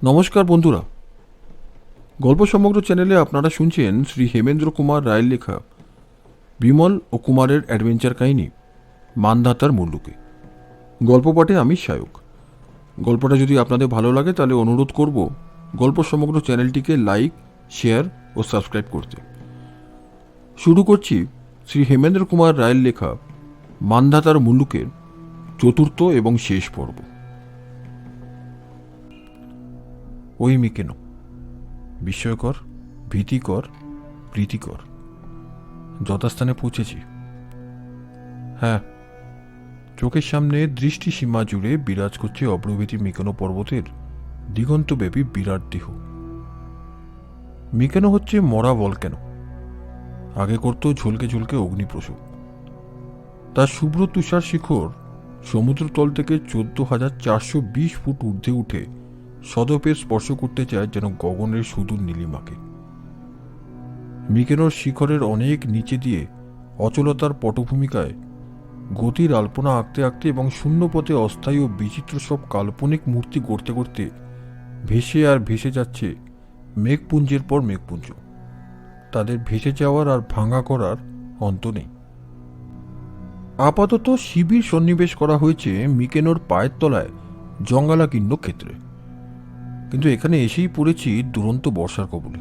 নমস্কার বন্ধুরা, গল্প সমগ্র চ্যানেলে আপনারা শুনছেন শ্রী হেমেন্দ্র কুমার রায়ের লেখা বিমল ও কুমারের অ্যাডভেঞ্চার কাহিনী মানধাতার মুল্লুকে। গল্প পাঠে আমি সায়ক। গল্পটা যদি আপনাদের ভালো লাগে তাহলে অনুরোধ করব গল্প সমগ্র চ্যানেলটিকে লাইক, শেয়ার ও সাবস্ক্রাইব করতে। শুরু করছি শ্রী হেমেন্দ্র কুমার রায়ের লেখা মানধাতার মুল্লুকের চতুর্থ এবং শেষ পর্ব। ওই মিকেনো, বিস্ময়কর, ভীতিকর, প্রীতিকর। যথাস্থানে পৌঁছেছি। হ্যাঁ, চোখের সামনে দৃষ্টি সীমা জুড়ে বিরাজ করছে অগ্রবর্তী মিকেনো পর্বতের দিগন্তব্যাপী বিরাট দেহ। মিকেনো হচ্ছে মরা ভলক্যানো। আগে করত ঝলকে ঝলকে অগ্নিপ্রসব। তার শুভ্র তুষার শিখর সমুদ্রতল থেকে 14,420 ফুট ঊর্ধ্বে উঠে সদপে স্পর্শ করতে চায় যেন গগনের সুদূর নীলিমাকে। মিকেনোর শিখরের অনেক নিচে দিয়ে অচলতার পটভূমিকায় গতির আলপনা আঁকতে আঁকতে এবং শূন্যপথে অস্থায়ী ও বিচিত্র সব কাল্পনিক মূর্তি গড়তে গড়তে ভেসে আর ভেসে যাচ্ছে মেঘপুঞ্জের পর মেঘপুঞ্জ। তাদের ভেসে যাওয়ার আর ভাঙা করার অন্ত নেই। আপাতত শিবির সন্নিবেশ করা হয়েছে মিকেনোর পায়ের তলায় জঙ্গালাকীর্ণ ক্ষেত্রে, কিন্তু এখানে এসেই পড়েছি দুরন্ত বর্ষার কবলে।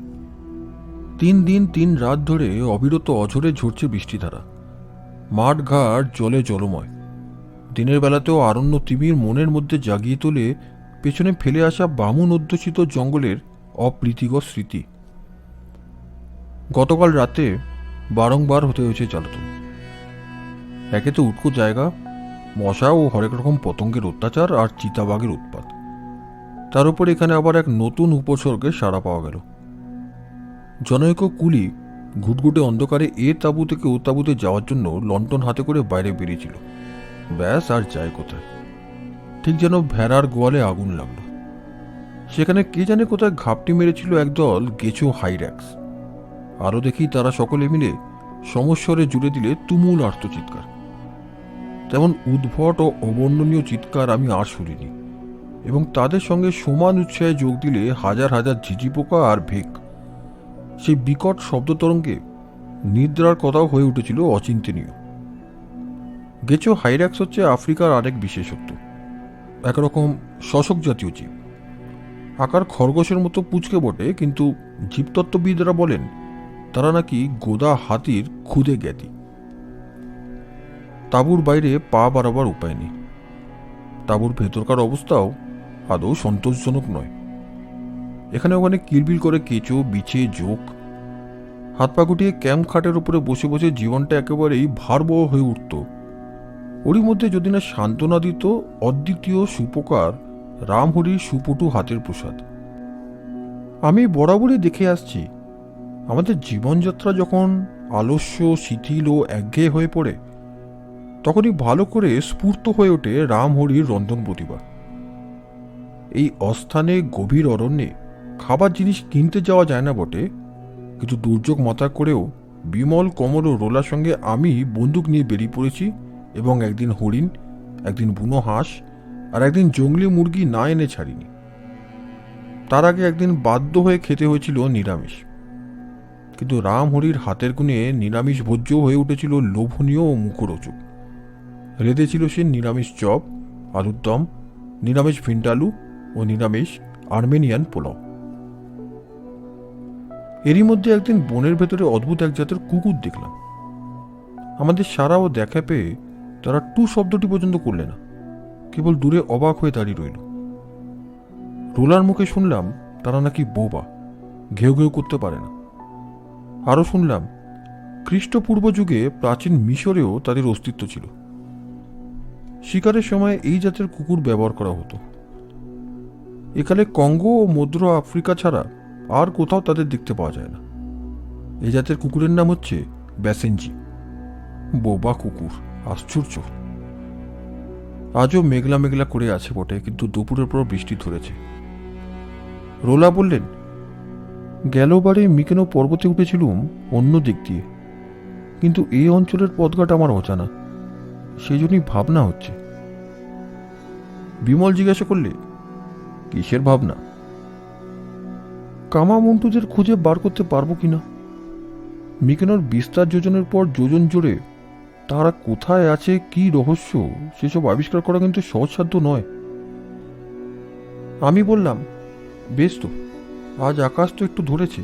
3 দিন 3 রাত ধরে অবিরত অঝরে ঝরছে বৃষ্টিধারা। মাঠ ঘাট জলে জলময়। দিনের বেলাতেও আরণ্য তিমির মনের মধ্যে জাগিয়ে তোলে পেছনে ফেলে আসা বামুন অধ্যুষিত জঙ্গলের অপ্রীতিকর স্মৃতি। গতকাল রাতে বারংবার হতে হয়েছে জ্বালাতন। একে তো উটকো জায়গা, মশা ও হরেক রকম পতঙ্গের অত্যাচার আর চিতাবাঘের উৎপাত। তার উপর এখানে আবার এক নতুন উপসর্গের সাড়া পাওয়া গেল। জনৈক কুলি ঘুটঘুটে অন্ধকারে এ তাঁবু থেকে ও তাঁবুতে যাওয়ার জন্য লণ্ঠন হাতে করে বাইরে বেরিয়েছিল। ব্যাস, আর যায় কোথায়? ঠিক যেন ভেড়ার গোয়ালে আগুন লাগলো। সেখানে কে জানে কোথায় ঘাপটি মেরেছিল একদল গেছো হাইর্যাক্স। আরও দেখি তারা সকলে মিলে সমস্বরে জুড়ে দিলে তুমুল আর্তচিৎকার। তেমন উদ্ভট ও অবর্ণনীয় চিৎকার আমি আর শুনিনি, এবং তাদের সঙ্গে সমান উৎসাহে যোগ দিলে হাজার হাজার ঝিঝি পোকা আর ভেক। সেই বিকট শব্দতরঙ্গে নিদ্রার কথাও হয়ে উঠেছিল অচিন্তনীয়। গেছো হাইর্যাক্স হচ্ছে আফ্রিকার আরেক বিশেষত্ব। একরকম শশক জাতীয় জীব। আকার খরগোশের মতো পুচকে বটে, কিন্তু জীবতত্ত্ববিদরা বলেন তারা নাকি গোদা হাতির ক্ষুদে জ্ঞাতি। তাঁবুর বাইরে পা বাড়াবার উপায় নেই। তাঁবুর ভেতরকার অবস্থাও আদৌ সন্তোষজনক নয়। এখানে ওখানে কিলবিল করে কেঁচো, বিছে, জোক। হাত পা গুটিয়ে ক্যাম্প খাটের উপরে বসে বসে জীবনটা একেবারেই ভারবহ হয়ে উঠত। ওরই মধ্যে যদি না সান্ত্বনা দিত অদ্বিতীয় সুপকার রামহরির সুপটু হাতের প্রসাদ। আমি বরাবরই দেখে আসছি, আমাদের জীবনযাত্রা যখন আলস্য, শিথিল ও একঘেয়ে হয়ে পড়ে, তখনই ভালো করে স্ফূর্ত হয়ে ওঠে রামহরির রন্ধন প্রতিভা। এই অস্থানে গভীর অরণ্যে খাবার জিনিস কিনতে যাওয়া যায় না বটে, কিন্তু দুর্যোগ মাথা করেও বিমল, কমল ও রোলার সঙ্গে আমি বন্দুক নিয়ে বেরিয়ে পড়েছি, এবং একদিন হরিণ, একদিন বুনো হাঁস আর একদিন জঙ্গলি মুরগি না এনে ছাড়িনি। তার আগে একদিন বাধ্য হয়ে খেতে হয়েছিল নিরামিষ, কিন্তু রামহরির হাতের গুণে নিরামিষ ভোজ্য হয়ে উঠেছিল লোভনীয় ও মুখরোচক। রেঁধেছিল সে নিরামিষ চপ, আলুর দম, নিরামিষ ভিন্ডালু ও নিরামিষ আর্মেনিয়ান পোলাও। এরই মধ্যে একদিন বনের ভেতরে অদ্ভুত এক জাতের কুকুর দেখলাম। আমাদের সারা ও দেখা পেয়ে তারা টু শব্দটি পর্যন্ত করলে না, কেবল দূরে অবাক হয়ে দাঁড়িয়ে রইল। রোলার মুখে শুনলাম তারা নাকি বোবা, ঘেউ ঘেউ করতে পারে না। আরও শুনলাম খ্রিস্টপূর্ব যুগে প্রাচীন মিশরেও তাদের অস্তিত্ব ছিল। শিকারের সময় এই জাতের কুকুর ব্যবহার করা হতো। একালে কঙ্গো ও মধ্য আফ্রিকা ছাড়া আর কোথাও তাদের দেখতে পাওয়া যায় না। এই জাতের কুকুরের নাম হচ্ছে ব্যাসেনজি। বোবা কুকুর, আশ্চর্য। আজও মেঘলা মেঘলা করে আছে বটে, কিন্তু দুপুরের পর বৃষ্টি ধরেছে। রোলা বললেন, গেলবারে মিকেনো পর্বতে উঠেছিলুম অন্য দিক দিয়ে, কিন্তু এই অঞ্চলের পথঘাট আমার অজানা, সেই জন্যই ভাবনা হচ্ছে। বিমল জিজ্ঞাসা করলে, কিসের ভাবনা? কামা মন্টুদের খুঁজে বার করতে পারবো কিনা। মিকেনর বিস্তার যোজনের পর যোজন জুড়ে তারা কোথায় আছে, কি রহস্য, সেসব আবিষ্কার করা কিন্তু সহজসাধ্য নয়। আমি বললাম, বেশ তো, আজ আকাশ তো একটু ধরেছে,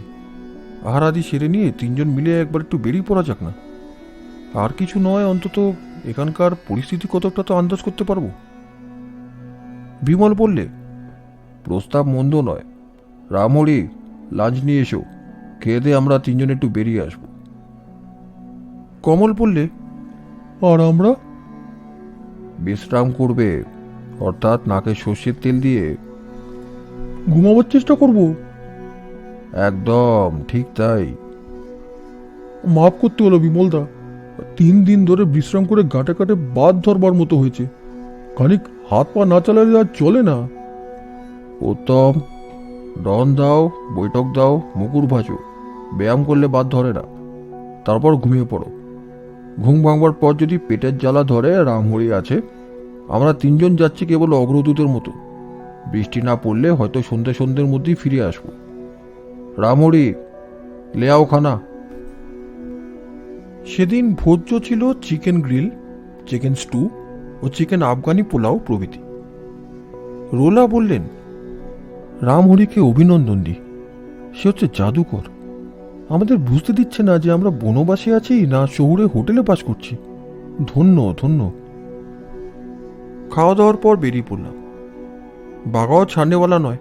আহার আদি সেরে নিয়ে তিনজন মিলে একবার একটু বেরিয়ে পড়া যাক না। আর কিছু নয়, অন্তত এখানকার পরিস্থিতি কতটা তো আন্দাজ করতে পারবো। বিমল বললে, প্রস্তাব মন্দ নয়। রামহরি, লাঞ্চ নিয়ে এসো, খেয়ে দিয়ে আমরা তিনজন একটু বেরিয়ে আসবো। কমল বললে, আর আমরা? বিশ্রাম করবে, অর্থাৎ নাকে সর্ষের তেল দিয়ে ঘুমাবার চেষ্টা করব। একদম ঠিক তাই। মাফ করতে হলো বিমলদা, 3 দিন ধরে বিশ্রাম করে গাঁটে গাঁটে বাদ ধরবার মতো হয়েছে, খানিক হাত পা না চালালে আর চলে না। উত্তম, রন দাও, বৈঠক দাও, মুকুর ভাজো, ব্যায়াম করলে বাদ ধরে না। তারপর ঘুমিয়ে পড়ো। ঘুম ভাঙবার পর যদি পেটের জ্বালা ধরে, রামহরি আছে, আমরা তিনজন যাচ্ছি কেবল অগ্রদূতের মতো। বৃষ্টি না পড়লে হয়তো সন্ধ্যের মধ্যেই ফিরে আসবো। রামহরি, লেয়াও খানা। সেদিন ভোজ্য ছিল চিকেন গ্রিল, চিকেন স্টু ও চিকেন আফগানি পোলাও প্রভৃতি। রোলা বললেন, রামহরিকে অভিনন্দন দিই, সে হচ্ছে জাদুকর। আমাদের বুঝতে দিচ্ছে না যে আমরা বনবাসে আছি না শহুরে হোটেলে বাস করছি। ধন্য ধন্য। খাওয়া দাওয়ার পর বেরিয়ে পড়লাম। বাগাও ছাড়নেওয়ালা নয়,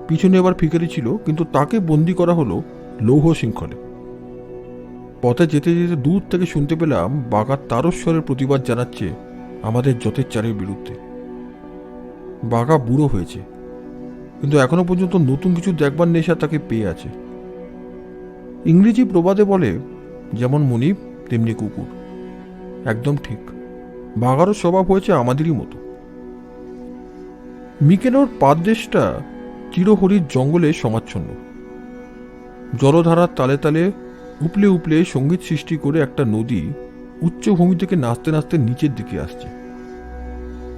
পিছনে এবার ফিকারি ছিল, কিন্তু তাকে বন্দি করা হলো লৌহ শৃঙ্খলে। পথে যেতে যেতে দূর থেকে শুনতে পেলাম বাঘার তারস্বরের প্রতিবাদ জানাচ্ছে আমাদের যথেচ্ছারের বিরুদ্ধে। বাঘা বুড়ো হয়েছে, কিন্তু এখনো পর্যন্ত নতুন কিছু দেখবার নেশা তাকে পেয়ে আছে। ইংরেজি প্রবাদে বলে, যেমন মনিব তেমনি কুকুর। একদম ঠিক, বাঘারও স্বভাব হয়েছে আমাদেরই মতো। মিকেনোর পাদদেশটা চিরহরির জঙ্গলে সমাচ্ছন্ন। জলধারার তালে তালে উপলে উপলে সঙ্গীত সৃষ্টি করে একটা নদী উচ্চভূমি থেকে নাচতে নাচতে নিচের দিকে আসছে।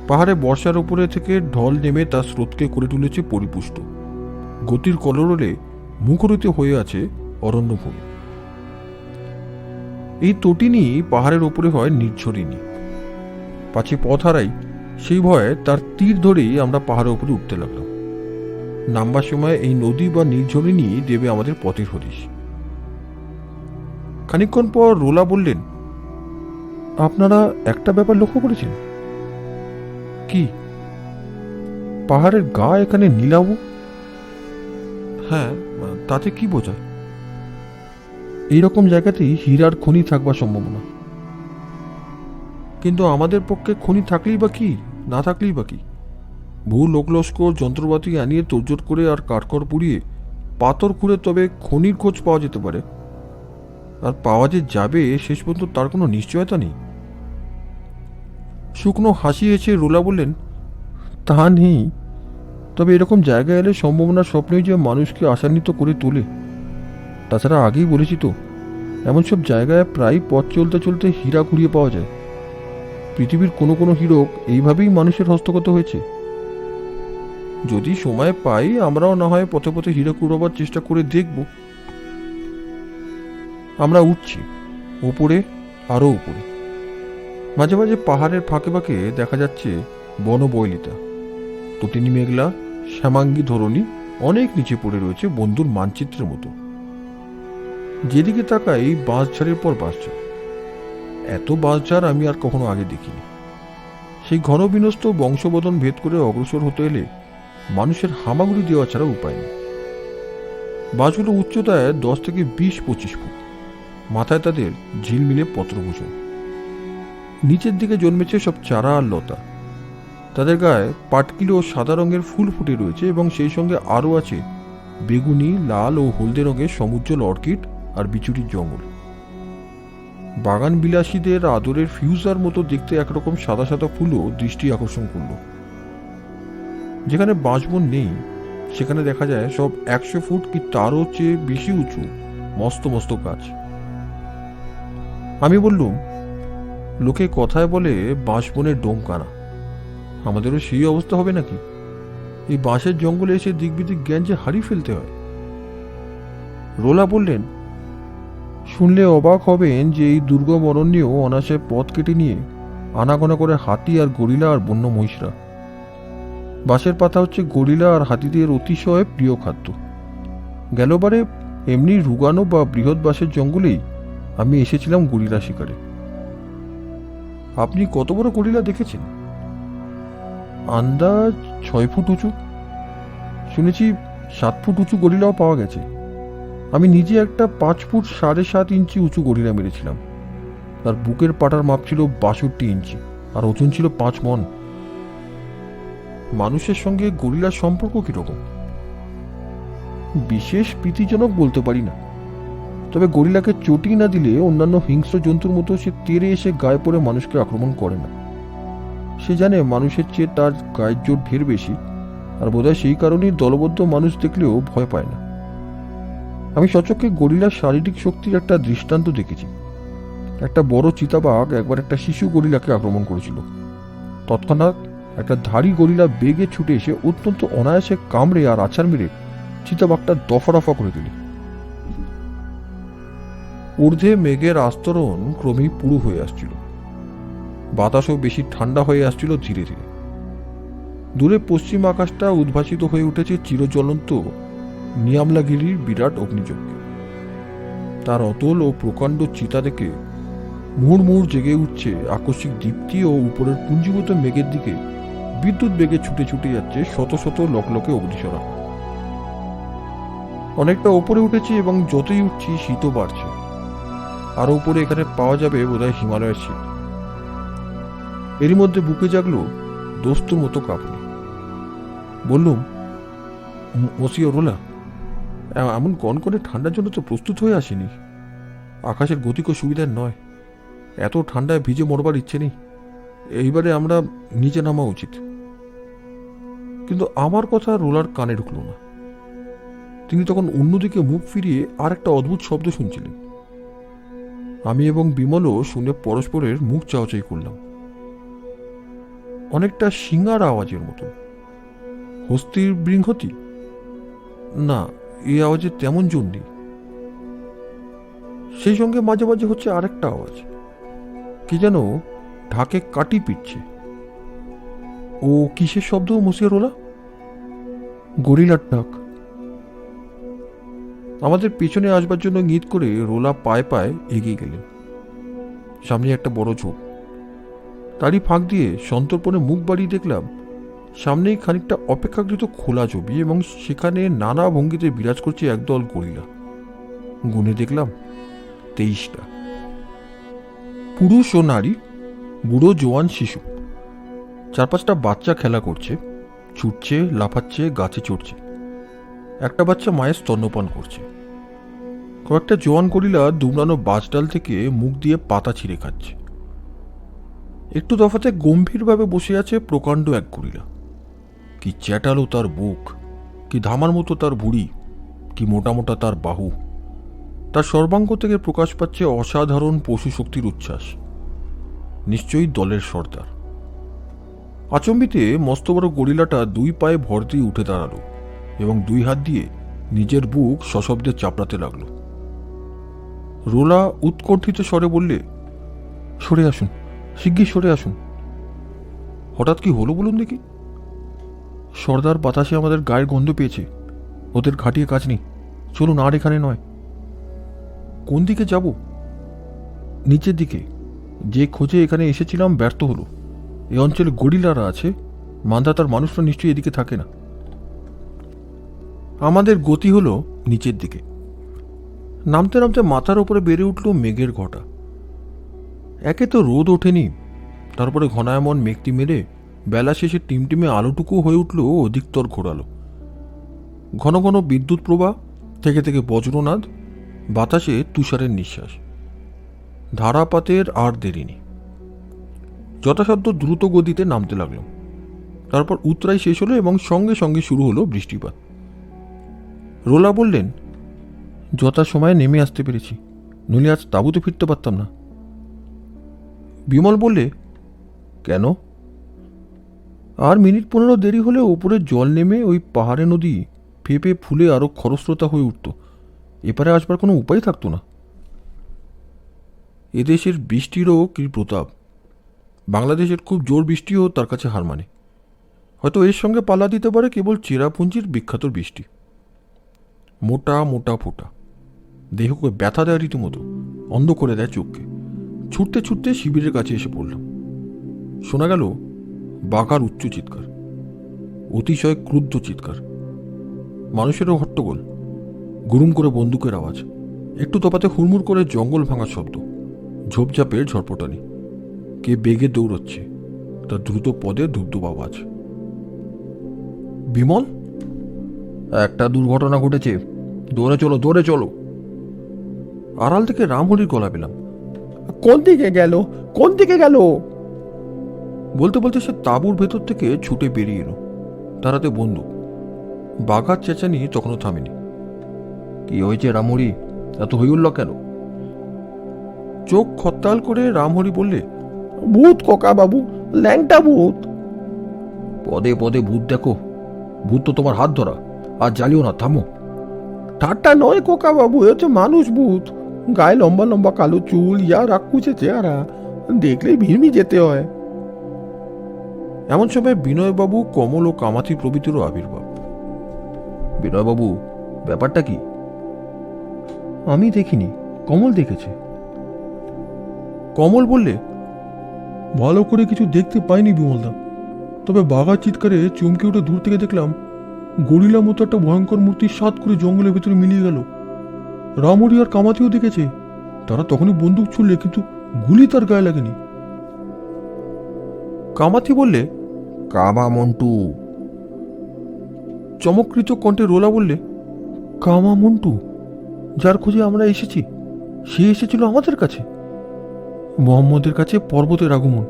পাহাড়ে বর্ষার উপরে থেকে ঢল নেমে তার স্রোতকে করে তুলেছে পরিপুষ্ট। গতির কলরলে মুখরিত হয়ে আছে অরণ্যভূমি। এই তটিনী পাহাড়ের ওপরে হয় নির্ঝরিণী। পাছে পথ হারাই, সেই ভয়ে তার তীর ধরেই আমরা পাহাড়ের উপরে উঠতে লাগলাম। নামবার সময় এই নদী বা নির্ঝরিণী দেবে আমাদের পথের হদিশ। খানিকক্ষণ পর রোলা বললেন, আপনারা একটা ব্যাপার লক্ষ্য করেছেন? কি? পাহাড়ের গা এখানে নীলাভ। হ্যাঁ, তাতে কি বোঝায়? এইরকম জায়গাতেই হীরার খনি থাকবার সম্ভাবনা। কিন্তু আমাদের পক্ষে খনি থাকলেই বা কি, না থাকলেই বা কি? বহু লোকলস্কর যন্ত্রপাতি আনিয়ে তোড়জোড় করে আর কাঠখড় পুড়িয়ে পাথর খুঁড়ে তবে খনির খোঁজ পাওয়া যেতে পারে। আর পাওয়া যে যাবে শেষ পর্যন্ত তার কোনো নিশ্চয়তা নেই। শুকনো হাসি এসে রোলা বললেন, তা নেই, তবে এরকম জায়গায় এলে সম্ভাবনার স্বপ্নই যে মানুষকে আশান্বিত করে তোলে। তাছাড়া আগেই বলেছি তো, এমন সব জায়গায় প্রায় পথ চলতে চলতে হীরা কুড়িয়ে পাওয়া যায়। পৃথিবীর কোনো কোনো হীরক এইভাবেই মানুষের হস্তগত হয়েছে। যদি সময় পাই, আমরাও না হয় পথে পথে হীরা কুড়াবার চেষ্টা করে দেখব। আমরা উঠছি ওপরে, আরও উপরে। মাঝে মাঝে পাহাড়ের ফাঁকে ফাঁকে দেখা যাচ্ছে বনবৈলিতা, তটিনী মেঘলা, শ্যামাঙ্গী ধরণী অনেক নিচে পড়ে রয়েছে বন্ধুর মানচিত্রের মতো। যেদিকে তাকাই বাঁশঝাড়ের পর বাঁশঝাড়। এত বাঁশঝাড় আমি আর কখনো আগে দেখিনি। সেই ঘন বিনস্ত বংশবদন ভেদ করে অগ্রসর হতে এলে মানুষের হামাগুড়ি দেওয়া ছাড়া উপায় নেই। বাঁশগুলো উচ্চতায় 10 থেকে 20-25 ফুট, মাথায় তাদের ঝিলমিলে পত্রভূষণ। নিচের দিকে জন্মেছে সব চারা আর লতা। তাদের গায়ে পাটকিলো ও সাদা রঙের ফুল ফুটে রয়েছে এবং সেই সঙ্গে আরও আছে বেগুনি, লাল ও হলদে রঙের সমুজ্জ্বল অর্কিড আর বিচুরির জঙ্গল। বাগান বিলাসীদের আদরের ফিউজার মতো দেখতে একরকম সাদা সাদা ফুলও দৃষ্টি আকর্ষণ করল। যেখানে বাঁশবন নেই, সেখানে দেখা যায় সব 100 ফুট কি তারও চেয়ে বেশি উঁচু মস্ত মস্ত গাছ। আমি বললুম, লোকে কথায় বলে বাঁশবনের ডোম কানা। আমাদেরও সেই অবস্থা হবে নাকি? এই বাঁশের জঙ্গলে এসে দিক বিদিক জ্ঞান যে হারিয়ে ফেলতে হয়। রোলা বললেন, শুনলে অবাক হবেন যে এই দুর্গম অরণ্যেও অনায়াসে পথ কেটে নিয়ে আনাগোনা করে হাতি আর গরিলা আর বন্য মহিষরা। বাঁশের পাতা হচ্ছে গরিলা আর হাতিদের অতিশয় প্রিয় খাদ্য। গেলবারে এমনি রুগানো বা বৃহৎ বাঁশের জঙ্গলেই আমি এসেছিলাম গরিলা শিকারে। আপনি কত বড় গরিলা দেখেছেন? আন্দাজ 6 ফুট উঁচু। শুনেছি 7 ফুট উঁচু গরিলাও পাওয়া গেছে। আমি নিজে একটা 5 ফুট 7.5 ইঞ্চি উঁচু গরিলা মেরেছিলাম। তার বুকের পাটার মাপ ছিল 62 ইঞ্চি আর ওজন ছিল 5 মণ। মানুষের সঙ্গে গরিলার সম্পর্ক কিরকম? বিশেষ প্রীতিজনক বলতে পারি না, তবে গরিলাকে চটি না দিলে অন্যান্য হিংস্র জন্তুর মতো সে তেড়ে এসে গায়ে পড়ে মানুষকে আক্রমণ করে না। সে জানে মানুষের চেয়ে তার গায়ের জোর ঢের বেশি, আর বোধহয় সেই কারণেই দলবদ্ধ মানুষ দেখলেও ভয় পায় না। আমি সচক্ষে গরিলার শারীরিক শক্তির একটা দৃষ্টান্ত দেখেছি। একটা বড় চিতাবাঘ একবার একটা শিশু গরিলাকে আক্রমণ করেছিল। তৎক্ষণাৎ একটা ধাড়ি গরিলা বেগে ছুটে এসে অত্যন্ত অনায়াসে কামড়ে আর আছাড় মেরে চিতাবাঘটা দফা রফা করে দিল। ঊর্ধ্বে মেঘের আস্তরণ ক্রমেই পুরু হয়ে আসছিল। বাতাসও বেশি ঠান্ডা হয়ে আসছিল ধীরে ধীরে। দূরে পশ্চিম আকাশটা উদ্ভাসিত হয়ে উঠেছে চিরজ্বলন্ত নিয়ামলাগিরির বিরাট অগ্নিযজ্ঞে। তার অতল ও প্রকাণ্ড চিতা দেখে মুহুর্মুহুর জেগে উঠছে আকস্মিক দীপ্তি ও উপরের পুঞ্জীভূত মেঘের দিকে বিদ্যুৎ বেগে ছুটে ছুটে যাচ্ছে শত শত লকলকে অগ্নিশরা। অনেকটা ওপরে উঠেছি এবং যতই উঠছি শীতও বাড়ছে। আরো উপরে এখানে পাওয়া যাবে বোধহয় হিমালয়ের শীত। এরই মধ্যে বুকে জাগলো দোস্তুর মতো কাঁপুনি। বললুম, ওসিও রোলা, এমন কনকনে ঠান্ডার জন্য তো প্রস্তুত হয়ে আসেনি। আকাশের গতিকও সুবিধার নয়। এত ঠান্ডায় ভিজে মরবার ইচ্ছে নেই। এইবারে আমরা নিচে নামা উচিত। কিন্তু আমার কথা রোলার কানে ঢুকল না। তিনি তখন অন্যদিকে মুখ ফিরিয়ে আর একটা অদ্ভুত শব্দ শুনছিলেন। আমি এবং বিমলও শুনে পরস্পরের মুখ চাওয়াচাই করলাম। অনেকটা শিঙার আওয়াজের মতো। হস্তির বৃংহতি? না, এই আওয়াজের তেমন জোর নেই। সেই সঙ্গে মাঝে মাঝে হচ্ছে আরেকটা আওয়াজ, কি যেন ঢাকে কাটি পিটছে। ও কিসের শব্দ মসিয়ারোলা? গরিলার ডাক। আমাদের পেছনে আসবার জন্য ইঙ্গিত করে রোলা পায়ে পায়ে এগিয়ে গেলেন। সামনে একটা বড় ঝোপ। তারই ফাঁক দিয়ে সন্তর্পণে মুখ বাড়িয়ে দেখলাম সামনেই খানিকটা অপেক্ষাকৃত খোলা জমি এবং সেখানে নানা ভঙ্গিতে বিরাজ করছে একদল গরিলা। গুনে দেখলাম 23টা। পুরুষ ও নারী, বুড়ো জোয়ান শিশু। 4-5টা বাচ্চা খেলা করছে, ছুটছে, লাফাচ্ছে, গাছে চড়ছে। একটা বাচ্চা মায়ের স্তন্যপান করছে। কয়েকটা জোয়ান গরিলা দুমড়ানো বাঁশডাল থেকে মুখ দিয়ে পাতা ছিঁড়ে খাচ্ছে। একটু তফাতে গম্ভীরভাবে বসে আছে প্রকাণ্ড এক গরিলা। কি চ্যাটালো তার বুক, কি ধামার মতো তার ভুঁড়ি, কি মোটা মোটা তার বাহু। তার সর্বাঙ্গ থেকে প্রকাশ পাচ্ছে অসাধারণ পশু শক্তির উচ্ছ্বাস। নিশ্চয়ই দলের সর্দার। আচম্বিতে মস্ত বড় গরিলাটা 2 পায়ে ভর দিয়ে উঠে দাঁড়ালো এবং 2 হাত দিয়ে নিজের বুক সশব্দে চাপড়াতে লাগলো। রোলা উৎকণ্ঠিত স্বরে বললে, সরে আসুন, শিগগির সরে আসুন। হঠাৎ কি হলো বলুন দেখি? সর্দার বাতাসে আমাদের গায়ের গন্ধ পেয়েছে। ওদের ঘাটিয়ে কাজ নেই, চলুন, আর এখানে নয়। কোন দিকে যাব? নিচের দিকে। যে খোঁজে এখানে এসেছিলাম ব্যর্থ হলো। এই অঞ্চলে গরিলারা আছে, মান্ধাতার মানুষরা নিশ্চয়ই এদিকে থাকে না। আমাদের গতি হলো নিচের দিকে। নামতে নামতে মাথার ওপরে বেড়ে উঠল মেঘের ঘটা। একে তো রোদ ওঠেনি, তারপরে ঘনায়মন মেঘটি মেরে বেলা শেষে টিমটিমে আলোটুকু হয়ে উঠল অধিকতর ঘোরালো। ঘন ঘন বিদ্যুৎ প্রবাহ, থেকে থেকে বজ্রনাদ, বাতাসে তুষারের নিঃশ্বাস। ধারাপাতের আর দেরি নেই। যথাসাধ্য দ্রুত গতিতে নামতে লাগলাম। তারপর উতরাই শেষ হলো এবং সঙ্গে সঙ্গে শুরু হলো বৃষ্টিপাত। রোলা বললেন, যথাসময়ে নেমে আসতে পেরেছি, নইলে আজ তাঁবুতে ফিরতে পারতাম না। বিমল বললে, কেন? আর মিনিট 15 দেরি হলে ওপরে জল নেমে ওই পাহাড়ে নদী ফেপে ফুলে আরো খরস্রোতা হয়ে উঠত। এপারে আসবার কোনো উপায় থাকতো না। এদেশের বৃষ্টিরও কি প্রতাপ! বাংলাদেশের খুব জোর বৃষ্টিও তার কাছে হার মানে। হয়তো এর সঙ্গে পাল্লা দিতে পারে কেবল চেরাপুঞ্জির বিখ্যাত বৃষ্টি। মোটা মোটা ফোঁটা, দেহকে ব্যথা দেয় রীতিমতো, অন্ধ করে দেয় চোখকে। ছুটতে ছুটতে শিবিরের কাছে এসে পড়লাম। শোনা গেল বাঘার উচ্চ চিৎকার, অতিশয় ক্রুদ্ধ চিৎকার, মানুষেরও হট্টগোল, গুরুম করে বন্দুকের আওয়াজ, একটু তফাতে হুড়মুড় করে জঙ্গল ভাঙার শব্দ, ঝোপঝাপের ঝড়পটানি। কে বেগে দৌড়চ্ছে, তার দ্রুত পদে ধূপধূপ আওয়াজ। বিমল, একটা দুর্ঘটনা ঘটেছে, দৌড়ে চলো, দৌড়ে চলো। আড়াল থেকে রামহরির গলা পেলাম। কোন দিকে গেল, কোন দিকে গেল? বলতে বলতে সে তাঁবুর ভেতর থেকে ছুটে বেরিয়ে এলো, তার হাতে বন্দুক। বাঘার চেঁচানি তখনও থামেনি। কি হয়েছে রামহরি, এত হইউল্ল কেন? চোখ খত্তাল করে রামহরি বললে, ভূত খোকা বাবু, ল্যাংটা ভূত। পদে পদে ভূত দেখো, ভূত তো তোমার হাত ধরা, আর জ্বালিও না, থামো। ঠাট্টা নয় খোকা বাবু, এ হচ্ছে মানুষ ভূত। গায়ে লম্বা লম্বা কালো চুল, ইয়া রাক্ষুসে চেহারা, দেখলেই ভিড়মি যেতে হয়। এমন সময় বিনয়বাবু, কমল ও কামাথি প্রভৃতিরও আবির্ভাব। বিনয়বাবু, ব্যাপারটা কি? আমি দেখিনি, কমল দেখেছে। কমল বললে, ভালো করে কিছু দেখতে পাইনি বিমলদা, তবে বাঘার চিৎকারে চমকে উঠে দূর থেকে দেখলাম গরিলা মতো একটা ভয়ঙ্কর মূর্তি সাত করে জঙ্গলের ভেতরে মিলিয়ে গেল। রামহরি আর কামাতিও দেখেছে, তারা তখনই বন্দুক ছুড়লে, কিন্তু গুলি তার গায়ে লাগেনি। কামাথি বললে, কামা মন্টু। চমৎকৃত কণ্ঠে রোলা বললে, কামা মন্টু, যার খোঁজে আমরা এসেছি, সে এসেছিল আমাদের কাছে। মোহাম্মদের কাছে পর্বতের আগমন,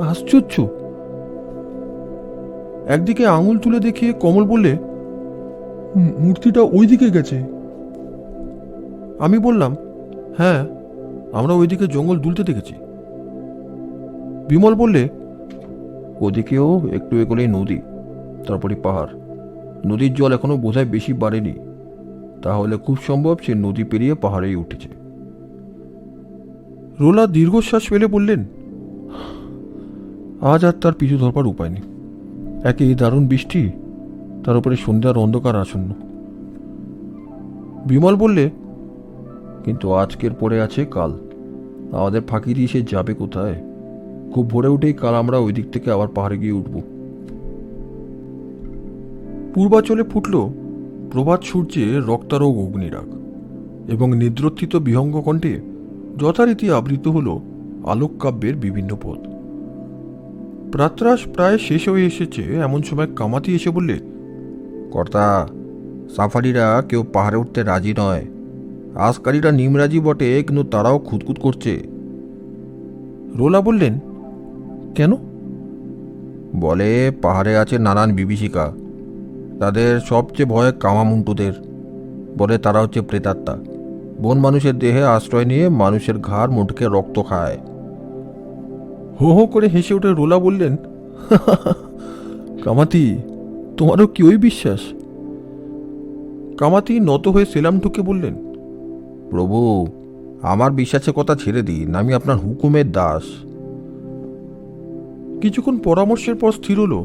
আশ্চর্য। একদিকে আঙুল তুলে দেখিয়ে কমল বললে, মূর্তিটা ওই দিকে গেছে। আমি বললাম, হ্যাঁ, আমরা ওইদিকে জঙ্গল দুলতে দেখেছি। বিমল বললে, ওদিকেও একটু এগোলেই নদী, তারপরে পাহাড়। নদীর জল এখনো বোধহয় বেশি বাড়েনি, তাহলে খুব সম্ভব সে নদী পেরিয়ে পাহাড়েই উঠেছে। রোলা দীর্ঘশ্বাস ফেলে বললেন, আজ আর তার পিছু ধরবার উপায় নেই। একে দারুণ বৃষ্টি, তার উপরে সন্ধ্যার অন্ধকার আসন্ন। বিমল বললে, কিন্তু আজকের পরে আছে কাল, আমাদের ফাঁকি দিয়ে সে যাবে কোথায়? খুব ভোরে উঠেই কাল আমরা ওই দিক থেকে আবার পাহাড়ে গিয়ে উঠব। পূর্বাচলে ফুটল প্রভাত সূর্যে রক্তারোগ অগ্নিরাগ, এবং নিদ্রোত্থিত বিহঙ্গ কণ্ঠে যথারীতি আবৃত হল আলোককাব্যের বিভিন্ন পদ। প্রাতরাশ প্রায় শেষ হয়ে এসেছে, এমন সময় কামাতি এসে বললে, কর্তা, সাফারিরা কেউ পাহাড়ে উঠতে রাজি নয়। আজকারীরা নিমরাজি বটে, কিন্তু তারাও খুঁতখুত করছে। রোলা বললেন, কেন? বলে পাহাড়ে আছে নানান বিভীষিকা, তাদের সবচেয়ে ভয় কামামুন্টুদের। বলে তারা হচ্ছে প্রেতাত্মা, বন মানুষের দেহে আশ্রয় নিয়ে মানুষের ঘাড় মুটকে রক্ত খায়। হো হো করে হেসে উঠে রোলা বললেন, কামাতি, তোমারও কি ওই বিশ্বাস? কামাতি নত হয়ে সেলাম ঠুকে বললেন, প্রভু, আমার বিশ্বাসের কথা ছেড়ে দিন, আমি আপনার হুকুমের দাস। কিছুক্ষণ পরামর্শের পর স্থির হলো,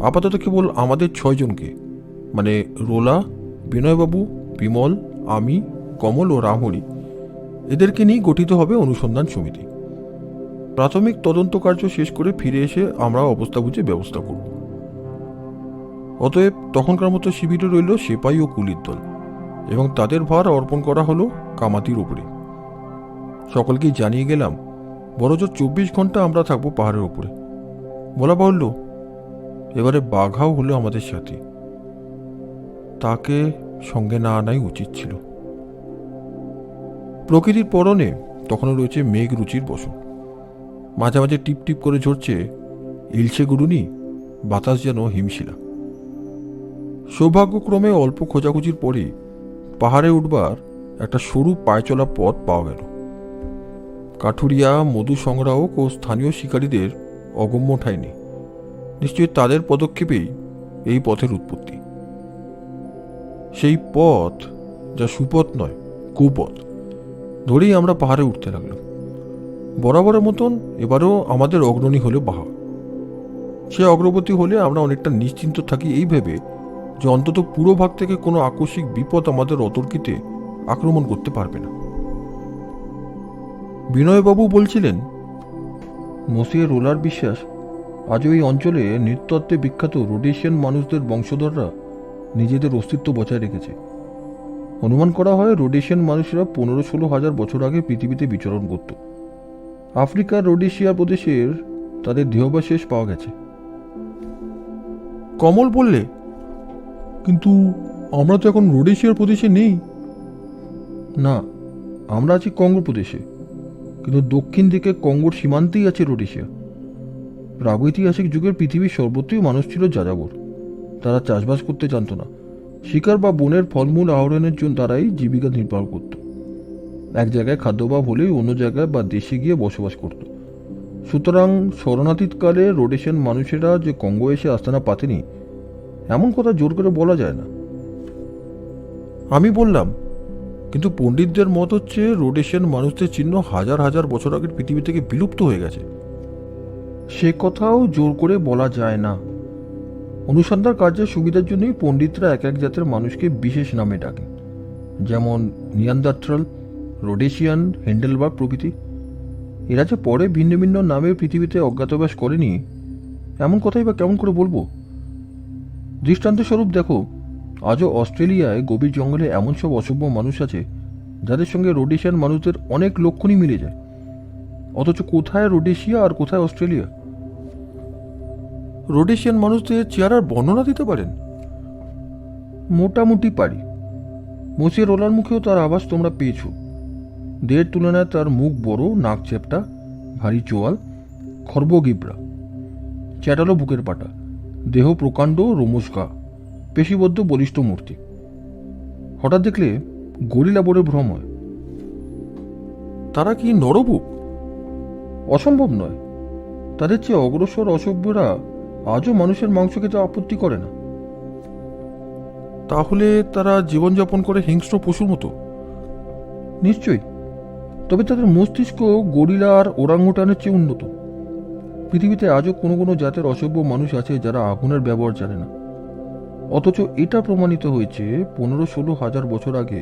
আপাতত কেবল আমাদের 6 জনকে, মানে রোলা, বিনয়বাবু, বিমল, আমি, কমল ও রামহরি, এদেরকে নিয়ে গঠিত হবে অনুসন্ধান সমিতি। প্রাথমিক তদন্ত কার্য শেষ করে ফিরে এসে আমরা অবস্থা বুঝে ব্যবস্থা করব। অতএব তখনকার মতো শিবিরে রইল সেপাই ও কুলির দল, এবং তাদের ভার অর্পণ করা হলো কামাতির ওপরে। সকলকেই জানিয়ে গেলাম, বড়জোর 24 ঘন্টা আমরা থাকবো পাহাড়ের ওপরে। বলা বাহুল্য, এবারে বাঘাও হলো আমাদের সাথে, তাকে সঙ্গে না আনাই উচিত ছিল। প্রকৃতির পরনে তখনও রয়েছে মেঘ রুচির বসন, মাঝে মাঝে টিপ টিপ করে ঝরছে ইলশে গুরুনি, বাতাস যেন হিমশিলা। সৌভাগ্যক্রমে অল্প খোঁজাখুঁজির পরে পাহাড়ে উঠবার একটা সরু পায়চলা পথ পাওয়া গেল। কাঠুরিয়া, মধু সংগ্রাহক ও স্থানীয় শিকারীদের অগম্য ঠাঁই নেই, নিশ্চয়ই তাদের পদক্ষেপেই এই পথের উৎপত্তি। সেই পথ যা সুপথ নয়, কুপথ ধরেই আমরা পাহাড়ে উঠতে লাগলাম। বরাবরের মতন এবারেও আমাদের অগ্রণী হলো বাহা। সে অগ্রগতি হলে আমরা অনেকটা নিশ্চিন্ত থাকি এই ভেবে যে অন্তত পুরো ভাগ থেকে কোনো আকস্মিক বিপদ আমাদের অতর্কিতে আক্রমণ করতে পারবে না। বিনয়বাবু বলছিলেন, মসিয়ে রোলার বিশ্বাস আজও এই অঞ্চলে নৃতত্ত্বে বিখ্যাত রোডেশিয়ান মানুষদের বংশধররা নিজেদের অস্তিত্ব বজায় রেখেছে। অনুমান করা হয় রোডেশিয়ান মানুষরা 15-16 হাজার বছর আগে পৃথিবীতে বিচরণ করত। আফ্রিকার রোডেশিয়া প্রদেশের তাদের দেহাবশেষ পাওয়া গেছে। কমল বললে, কিন্তু আমরা তো এখন রোডেশিয়ার প্রদেশে নেই। না, আমরা আছি কঙ্গো প্রদেশে, কিন্তু দক্ষিণ দিকে কঙ্গোর সীমান্তেই আছে রোডেশিয়া। প্রাগৈতিহাসিক যুগের পৃথিবীর সর্বত্রই মানুষ ছিল যাযাবর। তারা চাষবাস করতে জানত না। শিকার বা বনের ফলমূল আহরণের জন্য তারাই জীবিকা নির্বাহ করত। এক জায়গায় খাদ্যাভাব হলেই অন্য জায়গায় বা দেশে গিয়ে বসবাস করত। সুতরাং শরণাতীতকালে রোডেশিয়ান মানুষেরা যে কঙ্গো এসে আস্তানা পাতেনি এমন কথা জোর করে বলা যায় না। আমি বললাম, কিন্তু পণ্ডিতদের মত হচ্ছে রোডেশিয়ান মানুষদের চিহ্ন হাজার হাজার বছর আগের পৃথিবী থেকে বিলুপ্ত হয়ে গেছে। সে কথাও জোর করে বলা যায় না। অনুসন্ধান কার্যের সুবিধার জন্যই পণ্ডিতরা এক এক জাতের মানুষকে বিশেষ নামে ডাকেন, যেমন নিয়ান্দারথাল, রোডেশিয়ান, হেন্ডেলবার্গ প্রভৃতি। এরা যে পরে ভিন্ন ভিন্ন নামে পৃথিবীতে অজ্ঞাতবাস করেনি এমন কথাই বা কেমন করে বলবো? দৃষ্টান্তস্বরূপ দেখো, আজও অস্ট্রেলিয়ায় গভীর জঙ্গলে এমন সব অসভ্য মানুষ আছে যাদের সঙ্গে রোডেশিয়ান মানুষদের অনেক লক্ষণই মিলে যায়। অথচ কোথায় রোডেশিয়া আর কোথায় অস্ট্রেলিয়া? রোডেশিয়ান মানুষদের চেহারার বর্ণনা দিতে পারেন? মোটামুটি পারি। মসিয়ে রোলার মুখেও তার আভাস তোমরা পেয়েছ। দেহের তুলনায় তার মুখ বড়, নাক চ্যাপ্টা, ভারী চোয়াল, খর্বগিবরা, চ্যাটালো বুকের পাটা, দেহ প্রকাণ্ড, রোমশগা, পেশিবদ্ধ বলিষ্ঠ মূর্তি। হঠাৎ দেখলে গরিলা বলে ভ্রম হয়। তারা কি নরবুক? অসম্ভব নয়। তাদের চেয়ে অগ্রসর অসভ্যরা আজও মানুষের মাংস খেতে আপত্তি করে না। তাহলে তারা জীবনযাপন করে হিংস্র পশুর মতো? নিশ্চয়ই। তবে তাদের মস্তিষ্ক গরিলা আর ওরাংউটানের চেয়ে উন্নত। পৃথিবীতে আজও কোনো কোনো জাতের অসভ্য মানুষ আছে যারা আগুনের ব্যবহার জানে না। অথচ এটা প্রমাণিত হয়েছে 15-16 হাজার বছর আগে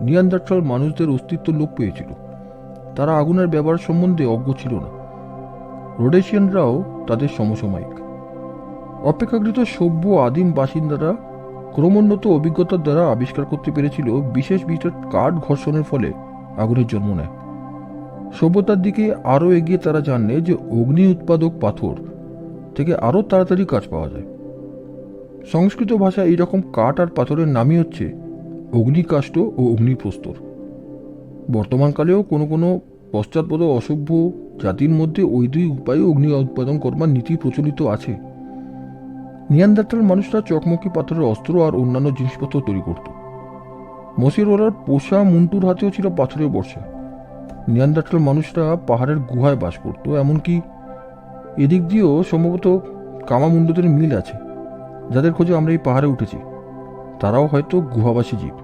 নিয়ান্দারথাল মানুষদের অস্তিত্ব লোপ পেয়েছিল। তারা আগুনের ব্যবহার সম্বন্ধে অজ্ঞ ছিল না। রোডেশিয়ানরাও তাদের সমসাময়িক। অপেক্ষাকৃত সভ্য আদিম বাসিন্দারা ক্রমোন্নত অভিজ্ঞতার দ্বারা আবিষ্কার করতে পেরেছিল বিশেষ বিশেষ কাঠ ঘর্ষণের ফলে আগুনের জন্ম নেয়। সভ্যতার দিকে আরও এগিয়ে তারা জানে যে অগ্নি উৎপাদক পাথর থেকে আরও তাড়াতাড়ি কাজ পাওয়া যায়। সংস্কৃত ভাষায় এইরকম কাঠ আর পাথরের নামই হচ্ছে অগ্নিকাষ্ঠ ও অগ্নিপ্রস্তর। বর্তমানকালেও কোনো কোনো পশ্চাৎপদ অসভ্য জাতির মধ্যে ওই দুই উপায়ে অগ্নি উৎপাদন করবার নীতি প্রচলিত আছে। নিয়ান্দারথাল মানুষরা চকমকি পাথরের অস্ত্র আর অন্যান্য জিনিসপত্র তৈরি করত। মসিয়ে রোলার পোষা মুন্টুর হাতেও ছিল পাথরের বর্ষা। নিয়ান্দারথাল মানুষরা পাহাড়ের গুহায় বাস করত। এমনকি এদিক দিয়েও সম্ভবত কামামুন্ডুদের মিল আছে, যাদের খোঁজে আমরা এই পাহাড়ে উঠেছি। তারাও হয়তো গুহাবাসী জীব।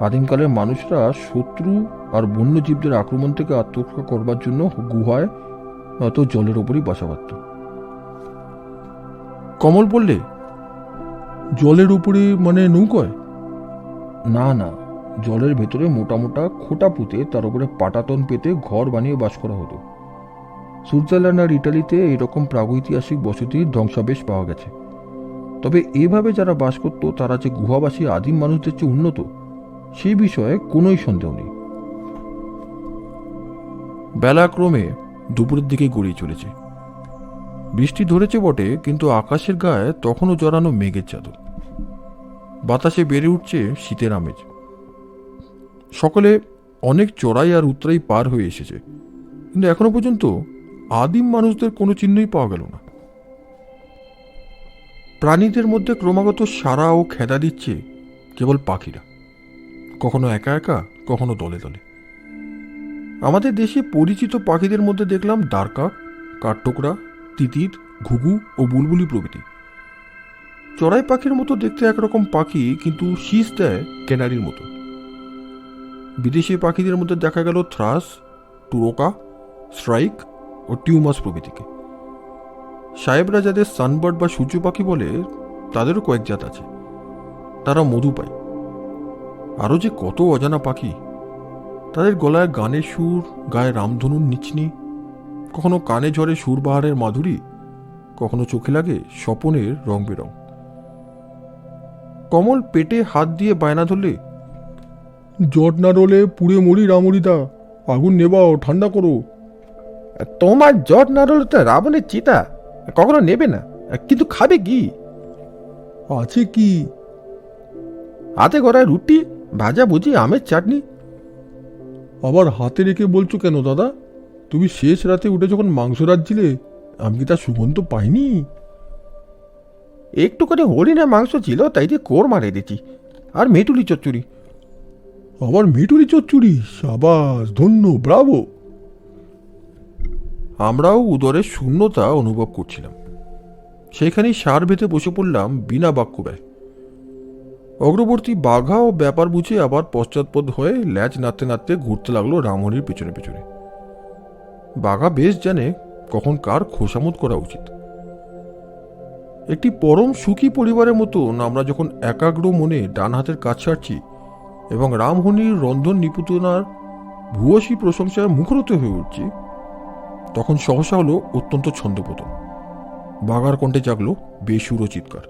আদিমকালের মানুষরা শত্রু আর বন্যজীবদের আক্রমণ থেকে আত্মরক্ষা করবার জন্য গুহায় নয়তো জলের ওপরই বাসা বাঁধত। কমল বললে, জলের উপরে মানে নৌকায়? না না, জলের ভেতরে মোটা মোটা খোটা পুঁতে তার উপরে পাটাতন পেতে ঘর বানিয়ে বাস করা হতো। সুইজারল্যান্ড আর ইটালিতে এরকম প্রাগৈতিহাসিক বসতির ধ্বংসাবশেষ পাওয়া গেছে। তবে এভাবে যারা বাস করত তারা যে গুহাবাসী আদিম মানুষদের চেয়ে উন্নত সেই বিষয়ে কোনোই সন্দেহ নেই। বেলা ক্রমে দুপুরের দিকে গড়িয়ে চলেছে। বৃষ্টি ধরেছে বটে, কিন্তু আকাশের গায়ে তখনও জড়ানো মেঘের চাদর। বাতাসে বেড়ে উঠছে শীতের আমেজ। সকলে অনেক চড়াই আর উতরাই পার হয়ে এসেছে, কিন্তু এখনো পর্যন্ত আদিম মানুষদের কোনো চিহ্নই পাওয়া গেল না। প্রাণীদের মধ্যে ক্রমাগত সাড়া ও খেদা দিচ্ছে কেবল পাখিরা, কখনো একা একা, কখনো দলে দলে। আমাদের দেশে পরিচিত পাখিদের মধ্যে দেখলাম ডারকাক, কাঠঠোকরা, তিতির, ঘুঘু ও বুলবুলি প্রভৃতি। চড়াই পাখির মতো দেখতে একরকম পাখি, কিন্তু শীষ দেয় ক্যানারির মতো। বিদেশি পাখিদের মধ্যে দেখা গেল থ্রাস, টুরোকা, স্ট্রাইক ও টিউমাস প্রভৃতিকে। সাহেবরা যাদের সানবার্ড বা সূর্য পাখি বলে তাদেরও কয়েক জাত আছে, তারা মধু পায়। আরও যে কত অজানা পাখি, তাদের গলায় গানের সুর, গায়ে রামধনুর নিচনি, কখনো কানে ঝরে সুরবাহারের মাধুরী, কখনো চোখে লাগে স্বপনের রং বেরং। কমল পেটে হাত দিয়ে বায়না ধরলে, জট না রোলে পুড়ে মরি রামরিদা, আগুন নেবাও, ঠান্ডা করো। তোমার জট না রলে তো রাবণের চিতা কখনো নেবে না, কিন্তু খাবে কি? আছে কি? হাতে গড়ায় রুটি, ভাজা ভুজি, আমের চাটনি। আবার হাতে রেখে বলছো কেন দাদা? তুমি শেষ রাতে উঠে যখন মাংস রাঁধছিলে, আমি কি তার সুগন্ধ পাইনি? একটুখানি হরিণের মাংস ছিল, তাই দিয়ে কোর মারে দিচ্ছি, আর মেটুলি চচ্চড়ি। আবার মিটুরি চচ্চড়ি, সাবাস, ধন্য, ব্রাভো। আমরাও উদরের শূন্যতা অনুভব করছিলাম। সেখানেই সার ভেতে বসে পড়লাম বিনা বাক্য ব্যয়। অগ্রবর্তী বাঘা ও ব্যাপার বুঝে আবার পশ্চাৎপদ হয়ে ল্যাজ নাড়তে নাড়তে ঘুরতে লাগলো রামহরির পেছনে পেছনে। বাঘা বেশ জানে কখন কার খোসামত করা উচিত। একটি পরম সুখী পরিবারের মতন আমরা যখন একাগ্র মনে ডান হাতের কাজ ছাড়ছি এবং রামহরির রন্ধন নিপুণতার ভূয়সী প্রশংসায় মুখরিত হয়ে উঠছি, তখন সহসা হলো অত্যন্ত ছন্দপতন। বাঘার কণ্ঠে জাগলো বেসুরো চিৎকার।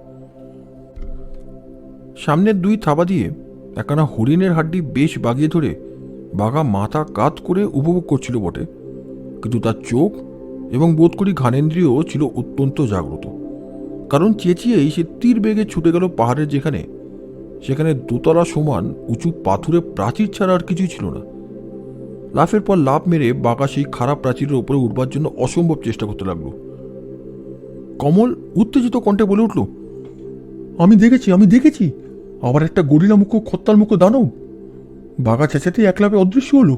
সামনের দুই থাবা দিয়ে একখানা হরিণের হাড্ডি বেশ বাগিয়ে ধরে বাঘা মাথা কাত করে উপভোগ করছিল বটে, কিন্তু তার চোখ এবং বোধ করি ঘানেন্দ্রিয় ছিল অত্যন্ত জাগ্রত। কারণ চেঁচিয়েই সে তীর বেগে ছুটে গেল পাহাড়ের যেখানে, সেখানে দোতলা সমান উঁচু পাথুরে প্রাচীর ছাড়া আর কিছুই ছিল না। লাফের পর লাফ মেরে বাঘা সেই খারাপ প্রাচীরের উপরে উঠবার জন্য অসম্ভব চেষ্টা করতে লাগলো। কমল উত্তেজিত কণ্ঠে বলে উঠল, আমি দেখেছি, আবার একটা গরিলা মুখ, খত্তাল মুখ দানব। বাঘা চেঁচাতে এক লাফে অদৃশ্য হলো।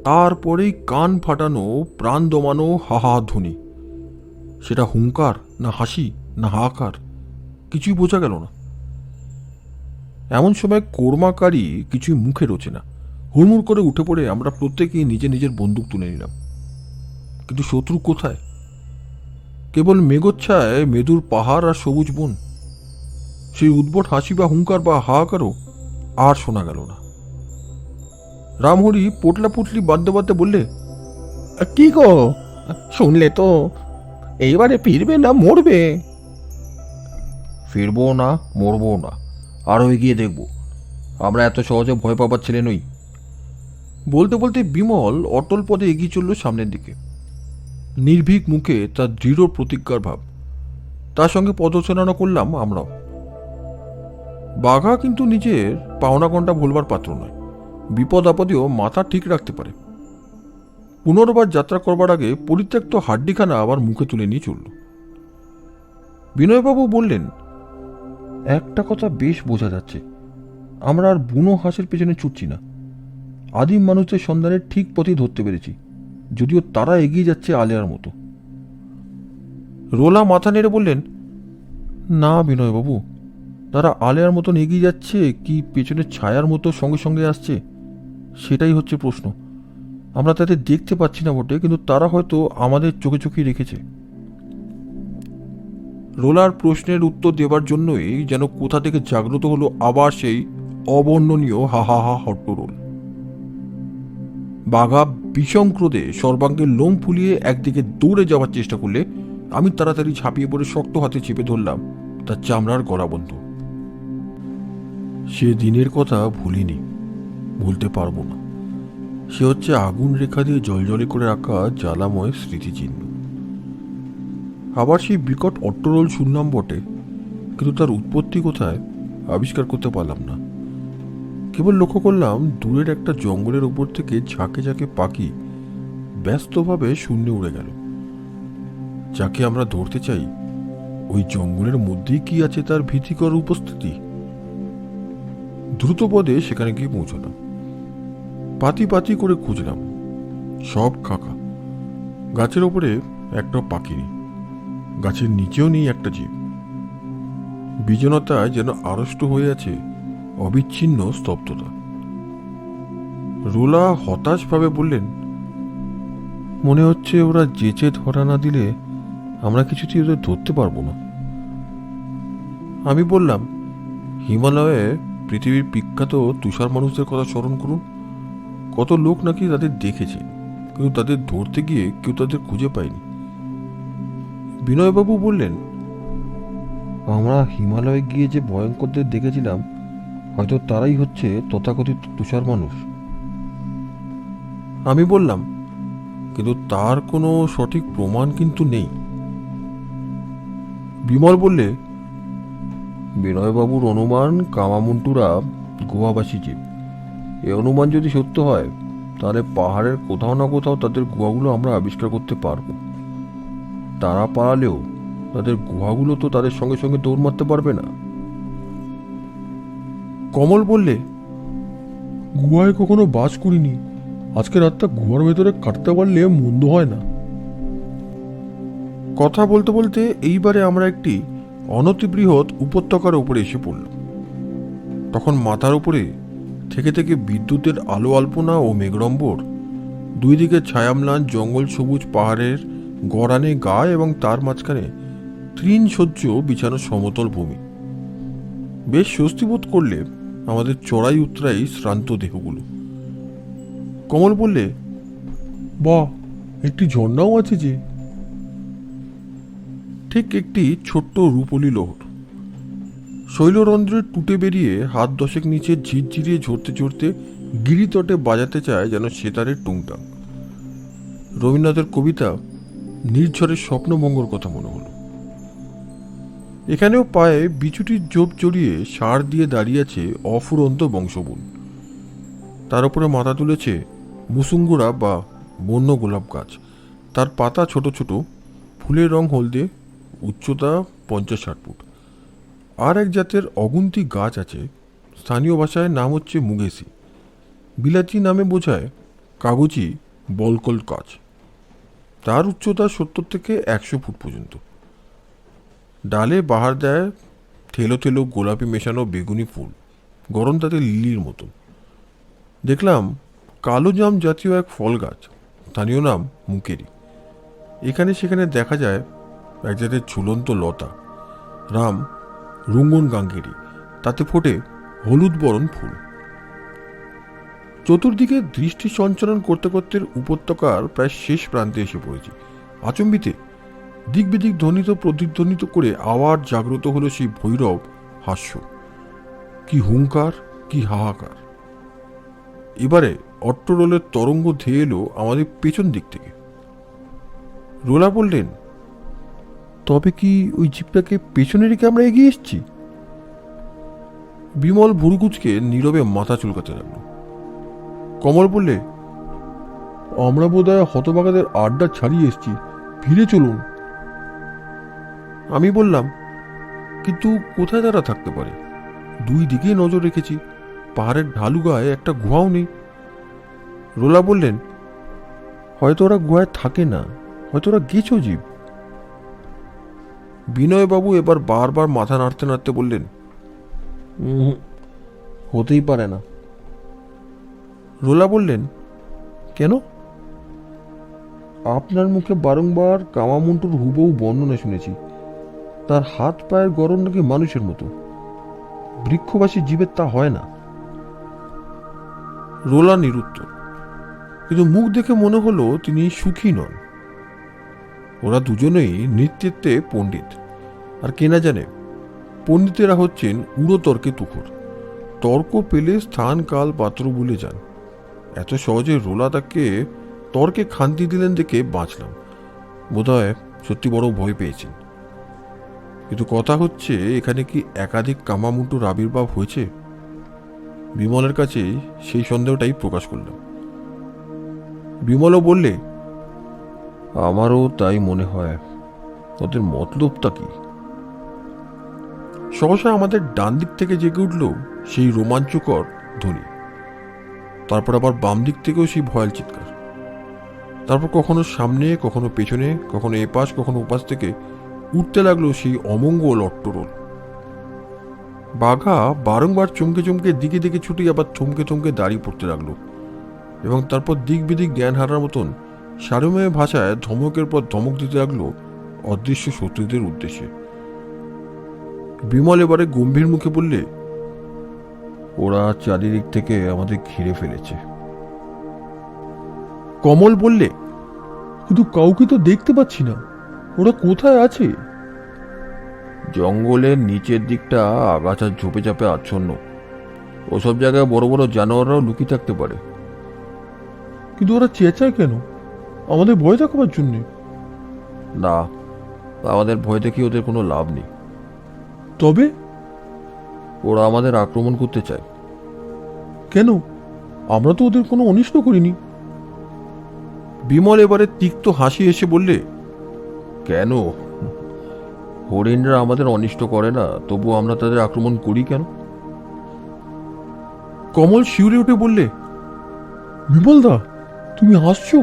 তারপরেই কান ফাটানো, প্রাণ দমানো হাহা ধ্বনি। সেটা হুঙ্কার না হাসি না হাহাকার, কিছুই বোঝা গেল না। এমন সময় কোরমাকারী কিছুই মুখে রোচে না। হুড়মুড় করে উঠে পড়ে আমরা প্রত্যেকেই নিজের নিজের বন্দুক তুলে নিলাম। কিন্তু শত্রু কোথায়? কেবল মেঘচ্ছায় মেদুর পাহাড় আর সবুজ বন। সেই উদ্ভট হাসি বা হুঙ্কার বা হাহাকারও আর শোনা গেল না। রামহরি পোটলা পুটলি বাদ্যে বাদ্যে বললে, কি গো, শুনলে তো? এইবারে ফিরবে না মরবে? ফিরবো না, মরবো না, আরও এগিয়ে দেখব। আমরা এত সহজে ভয় পাবার ছেলে নই। বলতে বলতে বিমল অটল পদে এগিয়ে চলল সামনের দিকে। নির্ভীক মুখে তার দৃঢ় প্রতিজ্ঞার ভাব। তার সঙ্গে পদচারণা করলাম আমরাও। বাঘা কিন্তু নিজের পাওনা ঘণ্টা ভুলবার পাত্র নয়। বিপদ আপদেও মাথা ঠিক রাখতে পারে। পুনর্বার যাত্রা করবার আগে পরিত্যক্ত হাড্ডিখানা আবার মুখে তুলে নিয়ে চলল। বিনয়বাবু বললেন, একটা কথা বেশ বোঝা যাচ্ছে, আমরা আর বুনো হাঁসের পেছনে ছুটছি না। আদিম মানুষের সন্ধানের ঠিক পথেই ধরতে পেরেছি, যদিও তারা এগিয়ে যাচ্ছে আলেয়ার মতো। রোলা মাথা নেড়ে বললেন, না বিনয়বাবু, তারা আলেয়ার মতন এগিয়ে যাচ্ছে কি পেছনে ছায়ার মতো সঙ্গে সঙ্গে আসছে, সেটাই হচ্ছে প্রশ্ন। আমরা তাদের দেখতে পাচ্ছি না বটে, কিন্তু তারা হয়তো আমাদের চোখে চোখেই রেখেছে। রোলার প্রশ্নের উত্তর দেবার জন্যই যেন কোথা থেকে জাগ্রত হলো আবার সেই অবর্ণনীয় হাহাহা হট্টরোল। বাঘা বিষম ক্রোধে সর্বাঙ্গে লোম ফুলিয়ে একদিকে দৌড়ে যাওয়ার চেষ্টা করলে আমি তাড়াতাড়ি ঝাঁপিয়ে পড়ে শক্ত হাতে চেপে ধরলাম তার চামড়ার গলাবন্ধ। সে দিনের কথা ভুলিনি, ভুলতে পারবো না। সে হচ্ছে আগুন রেখা দিয়ে জলজলে করে রাখা জ্বালাময় স্মৃতিচিহ্ন। আবার সেই বিকট অট্টরোল শুনলাম বটে, কিন্তু তার উৎপত্তি কোথায় আবিষ্কার করতে পারলাম না। কেবল লক্ষ্য করলাম দূরের একটা জঙ্গলের ওপর থেকে ঝাঁকে ঝাঁকে পাখি ব্যস্তভাবে শূন্যে উড়ে গেল। যাকে আমরা ধরতে চাই, ওই জঙ্গলের মধ্যেই কি আছে তার ভীতিকর উপস্থিতি। দ্রুত পদে সেখানে গিয়ে পৌঁছলাম। পাতি পাতি করে খুঁজলাম, সব খাকা। গাছের ওপরে একটা পাখি নেই, গাছের নিচেও নেই একটা জীব। বিজনতায় যেন আড়ষ্ট হয়ে আছে অবিচ্ছিন্ন স্তব্ধতা। রোলা হতাশভাবে বললেন, মনে হচ্ছে ওরা যেচে ধরা না দিলে আমরা কিছুতেই ওদের ধরতে পারবো না। আমি বললাম, হিমালয়ে পৃথিবীর বিখ্যাত তুষার মানুষদের কথা স্মরণ করুন। কত লোক নাকি তাদের দেখেছে, কিন্তু তাদের ধরতে গিয়ে কেউ তাদের খুঁজে পায়নি। বিনয়বাবু বললেন, আমরা হিমালয়ে গিয়ে যে ভয়ঙ্করদের দেখেছিলাম, হয়তো তারাই হচ্ছে তথাকথিত তুষার মানুষ। আমি বললাম, কিন্তু তার কোনো সঠিক প্রমাণ কিন্তু নেই। বিমল বললে, বিনয়বাবুর অনুমান কামামুন্টুরা গুহাবাসী জীব। এ অনুমান যদি সত্য হয়, তাহলে পাহাড়ের কোথাও না কোথাও তাদের গুহাগুলো আমরা আবিষ্কার করতে পারবো। তারা পালালেও তাদের গুহাগুলো তো তাদের সঙ্গে সঙ্গে দৌড় মারতে পারবে না। কমল বললে, গুহায় কখনো বাস করিনি, আজকে রাতটা গুহার ভেতরে কাটতে পারলে মন্দ হয় না। কথা বলতে বলতে এইবারে আমরা একটি অনতিবৃহৎ উপত্যকার উপরে এসে পড়লাম। তখন মাথার উপরে থেকে থেকে বিদ্যুতের আলো আলপনা ও মেঘরম্বর, দুই দিকে ছায়াম্লান জঙ্গল, সবুজ পাহাড়ের গড়ানে গায়ে এবং তার মাঝখানে তৃণ শয্য বিছানো সমতল ভূমি। বেশ স্বস্তি বোধ করলে আমাদের চড়াই উতরাই শ্রান্ত দেহগুলো। কমল বললে, বাহ, একটি ঝর্ণাও আছে যে। ঠিক একটি ছোট্ট রূপলি লোহর শৈলরন্ধ্রের টুটে বেরিয়ে হাত দশেক নিচে ঝিরঝিরিয়ে ঝরতে ঝরতে গিরিতটে বাজাতে চায় যেন সেতারের টুংটাং। রবীন্দ্রনাথের কবিতা নির্ঝরের স্বপ্নভঙ্গর কথা মনে হলো। এখানেও পায়ে বিচুটির জোপ জড়িয়ে সার দিয়ে দাঁড়িয়ে আছে অফুরন্ত বংশবুল। তার উপরে মাথা তুলেছে মুসুঙ্গুরা বা বন্য গোলাপ গাছ। তার পাতা ছোট ছোট, ফুলের রং হলদে, উচ্চতা 50-60 ফুট। আর এক জাতের অগুন্তি গাছ আছে, স্থানীয় ভাষায় নাম হচ্ছে মুগেসি, বিলাতি নামে বোঝায় কাগজি বলকল গাছ। তার উচ্চতা 70 থেকে 100 ফুট পর্যন্ত। ডালে বাহার দেয় থেলো থেলো গোলাপি মেশানো বেগুনি ফুল, গরম তাতে লিলির মতো। দেখলাম কালো জাম জাতীয় এক ফল গাছ, স্থানীয় নাম মুকেরি। এখানে সেখানে দেখা যায় এক জাতের ঝুলন্ত লতা, রাম রুঙ্গন গাঙ্গেরি, তাতে ফোটে হলুদ বরণ ফুল। চতুর্দিকে দৃষ্টি সঞ্চালন করতে করতে উপত্যকার প্রায় শেষ প্রান্তে এসে পড়েছি। আচম্বিতে দিক বিদিক ধ্বনিত প্রতিধ্বনিত করে আবার জাগ্রত হলো সেই ভৈরব হাস্য। কি হুঙ্কার, কি হাহাকার! এবারে অট্টরোলের তরঙ্গ ধেয়ে এলো আমাদের পেছন দিক থেকে। রোলা বললেন, তবে কি ওই জিপটাকে পেছনে রেখে আমরা এগিয়ে এসছি? বিমল ভুরুকুচকে নীরবে মাথা চুলকাতে লাগলো। কমল বললে, আমরা বোধহয় হতভাগাদের আড্ডা ছাড়িয়ে এসছি, ফিরে চলুন। আমি বললাম, কিন্তু কোথায় তারা থাকতে পারে? দুই দিকেই নজর রেখেছি, পাহাড়ের ঢালু গায়ে একটা গুহাও নেই। রোলা বললেন, হয়তো ওরা গুহায় থাকে না, হয়তো ওরা গেছো জীব। বিনয়বাবু এবার বারবার মাথা নাড়তে নাড়তে বললেন, হতেই পারে না। রোলা বললেন, কেন? আপনার মুখে বারংবার কামামুন্টুর হুবহু বর্ণনা শুনেছি। তার হাত পায়ের গড়ন নাকি মানুষের মতো, বৃক্ষবাসী জীবের তা হয় না। রোলা নিরুত্তর, কিন্তু মুখ দেখে মনে হলো তিনি সুখী নন। ওরা দুজনেই নৃত্যে পণ্ডিত, আর কেনা জানে পণ্ডিতেরা হচ্ছেন উড়ো তর্কে তুখোর। তর্ক পেলে স্থান কাল পাত্র ভুলে যান। এত সহজে রোলা তাকে তর্কে খান্তি দিলেন দেখে বাঁচলাম। বোধহয় সত্যি বড় ভয় পেয়েছেন। কিন্তু কথা হচ্ছে, এখানে কি একাধিক কামামুন্টুর আবির্ভাব হয়েছে? বিমলের কাছে সেই সন্দেহটাই প্রকাশ করলাম। বিমলও বললে, আমারও তাই মনে হয়। ওদের মতলবটা কি? সহসা আমাদের ডান দিক থেকে জেগে উঠল সেই রোমাঞ্চকর ধ্বনি। তারপর আবার বাম দিক থেকেও সেই ভয়াল চিৎকার। তারপর কখনো সামনে, কখনো পেছনে, কখনো এপাশ, কখনো ওপাশ থেকে উঠতে লাগলো সেই অমঙ্গল অট্টরোল। বাঘা বারংবার চমকে চমকে দিকে দিকে ছুটে আবার থমকে থমকে দাঁড়িয়ে পড়তে লাগলো। এবং তারপর দিক বিদিক জ্ঞান হারার মতন সারমেয় ভাষায় ধমকের পর ধমক দিতে লাগলো অদৃশ্য শত্রুদের উদ্দেশ্যে। বিমল এবারে গম্ভীর মুখে বললে, ওরা চারিদিক থেকে আমাদের ঘিরে ফেলেছে। কমল বললে, কিন্তু কাউকে তো দেখতে পাচ্ছি না, ওরা কোথায় আছে? জঙ্গলের নিচের দিকটা আগাছার ঝোপে চাপে আচ্ছন্ন। ওসব জায়গায় বড় বড় জানোয়াররাও লুকিয়ে থাকতে পারে। কিন্তু ওরা চেঁচায় কেন? আমাদের ভয় দেখাবার জন্যে? না, আমাদের ভয় দেখি ওদের কোনো লাভ নেই। তবে ওরা আমাদের আক্রমণ করতে চায়। কেন? আমরা তো ওদের কোনো অনিষ্ট করিনি। বিমল এবারে তিক্ত হাসি এসে বললে, কেন? হরিণরা আমাদের অনিষ্ট করে না, তবু আমরা তাদের আক্রমণ করি কেন? কমল শিউরে উঠে বললে, বিমলদা, তুমি হাসছো?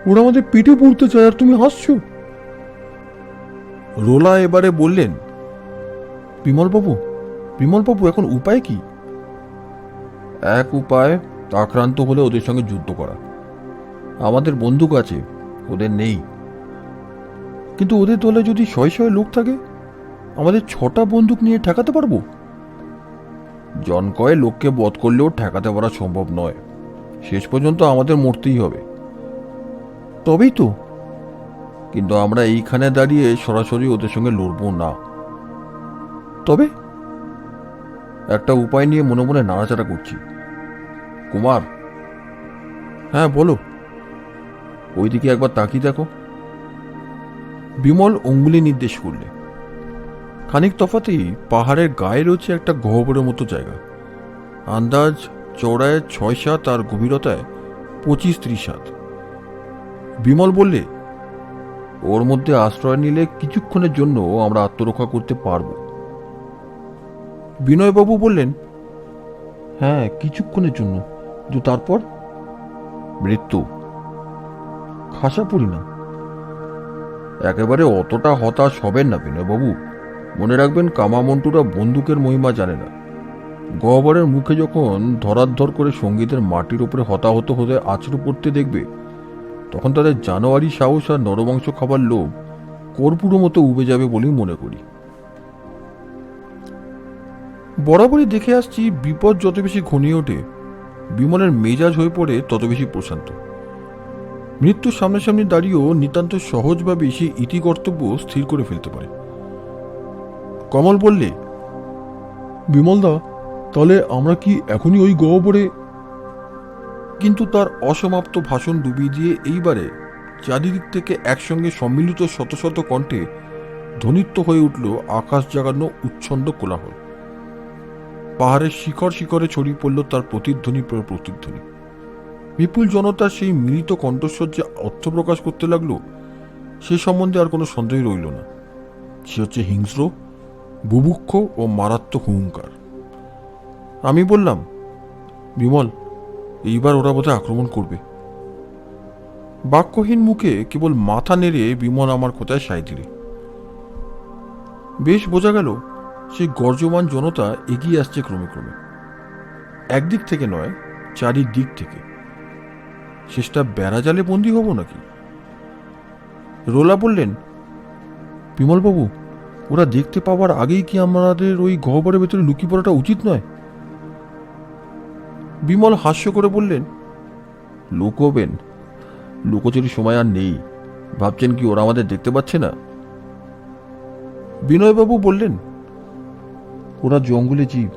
ওরা আমাদের পেটে পড়তে চায় আর তুমি হাসছো? রোলা এবারে বললেন, বিমলবাবু এখন উপায় কি? এক উপায় আক্রান্ত হলে ওদের সঙ্গে যুদ্ধ করা। আমাদের বন্দুক আছে, ওদের নেই। কিন্তু ওদের দলে যদি 100 লোক থাকে, আমাদের 6টা বন্দুক নিয়ে ঠেকাতে পারবো? জনকয়ে লোককে বধ করলেও ঠেকাতে পারা সম্ভব নয়। শেষ পর্যন্ত আমাদের মরতেই হবে। তবেই তো। কিন্তু আমরা এইখানে দাঁড়িয়ে সরাসরি ওদের সঙ্গে লড়বো না। তবে একটা উপায় নিয়ে মনে মনে নাড়াচাড়া করছি। কুমার। হ্যাঁ, বলো। ওইদিকে একবার তাকিয়ে দেখো। বিমল অঙ্গুলি নির্দেশ করলে। খানিক তফাতেই পাহাড়ের গায়ে রয়েছে একটা গহ্বরের মতো জায়গা। আন্দাজ চওড়ায় 6-7 আর গভীরতায় 25-30 হাত। বিমল বললে, ওর মধ্যে আশ্রয় নিলে কিছুক্ষণের জন্য আমরা আত্মরক্ষা করতে পারব। বিনয়বাবু বললেন, হ্যাঁ, কিছুক্ষণের জন্য, কিন্তু তারপর মৃত্যু। খাসা পড়ি না। একেবারে অতটা হতাশ হবেন না বিনয়বাবু। মনে রাখবেন, কামামন্টুরা বন্দুকের মহিমা জানে না। গহ্বরের মুখে যখন ধরাধর করে সঙ্গীতের মাটির উপরে হতাহত হতে আছড়ে পড়তে দেখবে, তখন তাদের জানোয়ারি সাহস আর নরমাংস খাবার লোভ কর্পূর মতো উবে যাবে বলেই মনে করি। বরাবরই দেখে আসছি, বিপদ যত বেশি ঘনিয়ে ওঠে, বিমলের মেজাজ হয়ে পড়ে তত বেশি প্রশান্ত। মৃত্যুর সামনাসামনি দাঁড়িয়েও নিতান্ত সহজভাবে সে ইতি কর্তব্য স্থির করে ফেলতে পারে। কমল বললে, বিমলদা, তাহলে আমরা কি এখনই ওই গহ্বরে? কিন্তু তার অসমাপ্ত ভাষণ ডুবিয়ে দিয়ে এইবারে চারিদিক থেকে একসঙ্গে সম্মিলিত শত শত কণ্ঠে ধ্বনিত্ব হয়ে উঠল আকাশ জাগানো উচ্ছন্দ কোলাহল। পাহাড়ের শিখর শিখরে ছড়িয়ে পড়ল তার প্রতিধ্বনি প্রতিধ্বনি। বিপুল জনতার সেই মিলিত কণ্ঠস্বর যে অর্থ প্রকাশ করতে লাগলো, সে সম্বন্ধে আর কোনো সন্দেহ রইল না। সে হচ্ছে হিংস্র, বুভুক্ষ ও মারাত্মক হুঙ্কার। আমি বললাম, বিমল, এইবার ওরা বোধহয় আক্রমণ করবে। বাক্যহীন মুখে কেবল মাথা নেড়ে বিমল আমার কোথায় সায় দিলে। বেশ বোঝা গেল, সেই গর্জমান জনতা এগিয়ে আসছে ক্রমে ক্রমে। একদিক থেকে নয়, চারিদিক থেকে। শেষটা বেড়া জালে বন্দী হব নাকি? রোলা বললেন, বিমলবাবু, ওরা দেখতে পাওয়ার আগেই কি আমাদের ওই গহ্বরের ভেতরে লুকিয়ে পড়াটা উচিত নয়? বিমল হাস্য করে বললেন, লুকোবেন? লুকোচুরির সময় আর নেই। ভাবছেন কি ওরা আমাদের দেখতে পাচ্ছে না? বিনয়বাবু বললেন, ওরা জঙ্গলে জীব,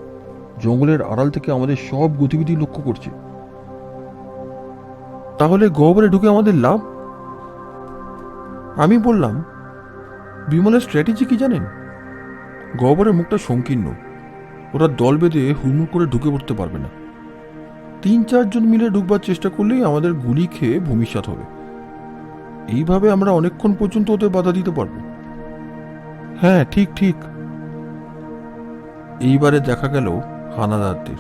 জঙ্গলের আড়াল থেকে আমাদের সব গতিবিধি লক্ষ্য করছে। তাহলে গহ্বরে ঢুকে আমাদের লাভ? আমি বললাম, বিমলের স্ট্র্যাটেজি কি জানেন? গহ্বরের মুখটা সংকীর্ণ, ওরা দল বেঁধে হুড়মুড় করে ঢুকে পড়তে পারবে না। 3-4 জন মিলে ঢুকবার চেষ্টা করলেই আমাদের গুলি খেয়ে ভূমিসাৎ হবে। এইভাবে আমরা অনেকক্ষণ পর্যন্ত ওদের বাধা দিতে পারবো। হ্যাঁ, ঠিক ঠিক। এইবারে দেখা গেল হানাদারদের।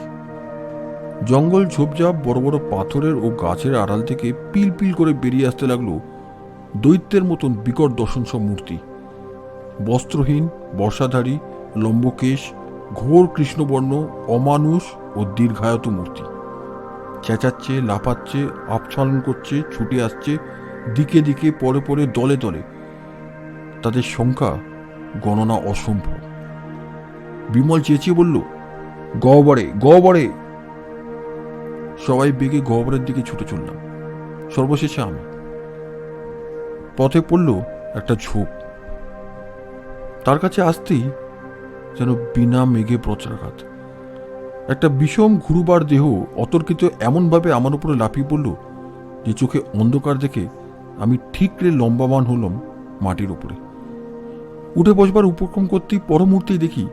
জঙ্গল ঝোপঝাপ বড় বড় পাথরের ও গাছের আড়াল থেকে পিল পিল করে বেরিয়ে আসতে লাগলো দৈত্যের মতন বিকট দর্শন সব মূর্তি। বস্ত্রহীন, বর্ষাধারী, লম্বকেশ, ঘোর কৃষ্ণবর্ণ, অমানুষ ও দীর্ঘায়ত মূর্তি। চেঁচাচ্ছে, লাফাচ্ছে, আপছালন করছে, ছুটে আসছে দিকে দিকে, পরে পরে, দলে দলে। তাদের সংখ্যা গণনা অসম্ভব। বিমল চেঁচিয়ে বলল, গহ্বরে, গহ্বরে। সবাই বেগে গহ্বরের দিকে ছুটে চললাম, সর্বশেষে আমি। পথে পড়ল একটা ঝোপ। তার কাছে আসতেই যেন বিনা মেঘে প্রচারঘাত একটা বিষম ঘুরুবার দেহ অতর্কিত এমনভাবে আমার উপরে লাফিয়ে পড়ল যে চোখে অন্ধকার দেখে আমি ঠিকরে লম্বামান হলাম মাটির উপরে। উঠে বসবার উপক্রম করতেই পর মুহূর্তেই দেখি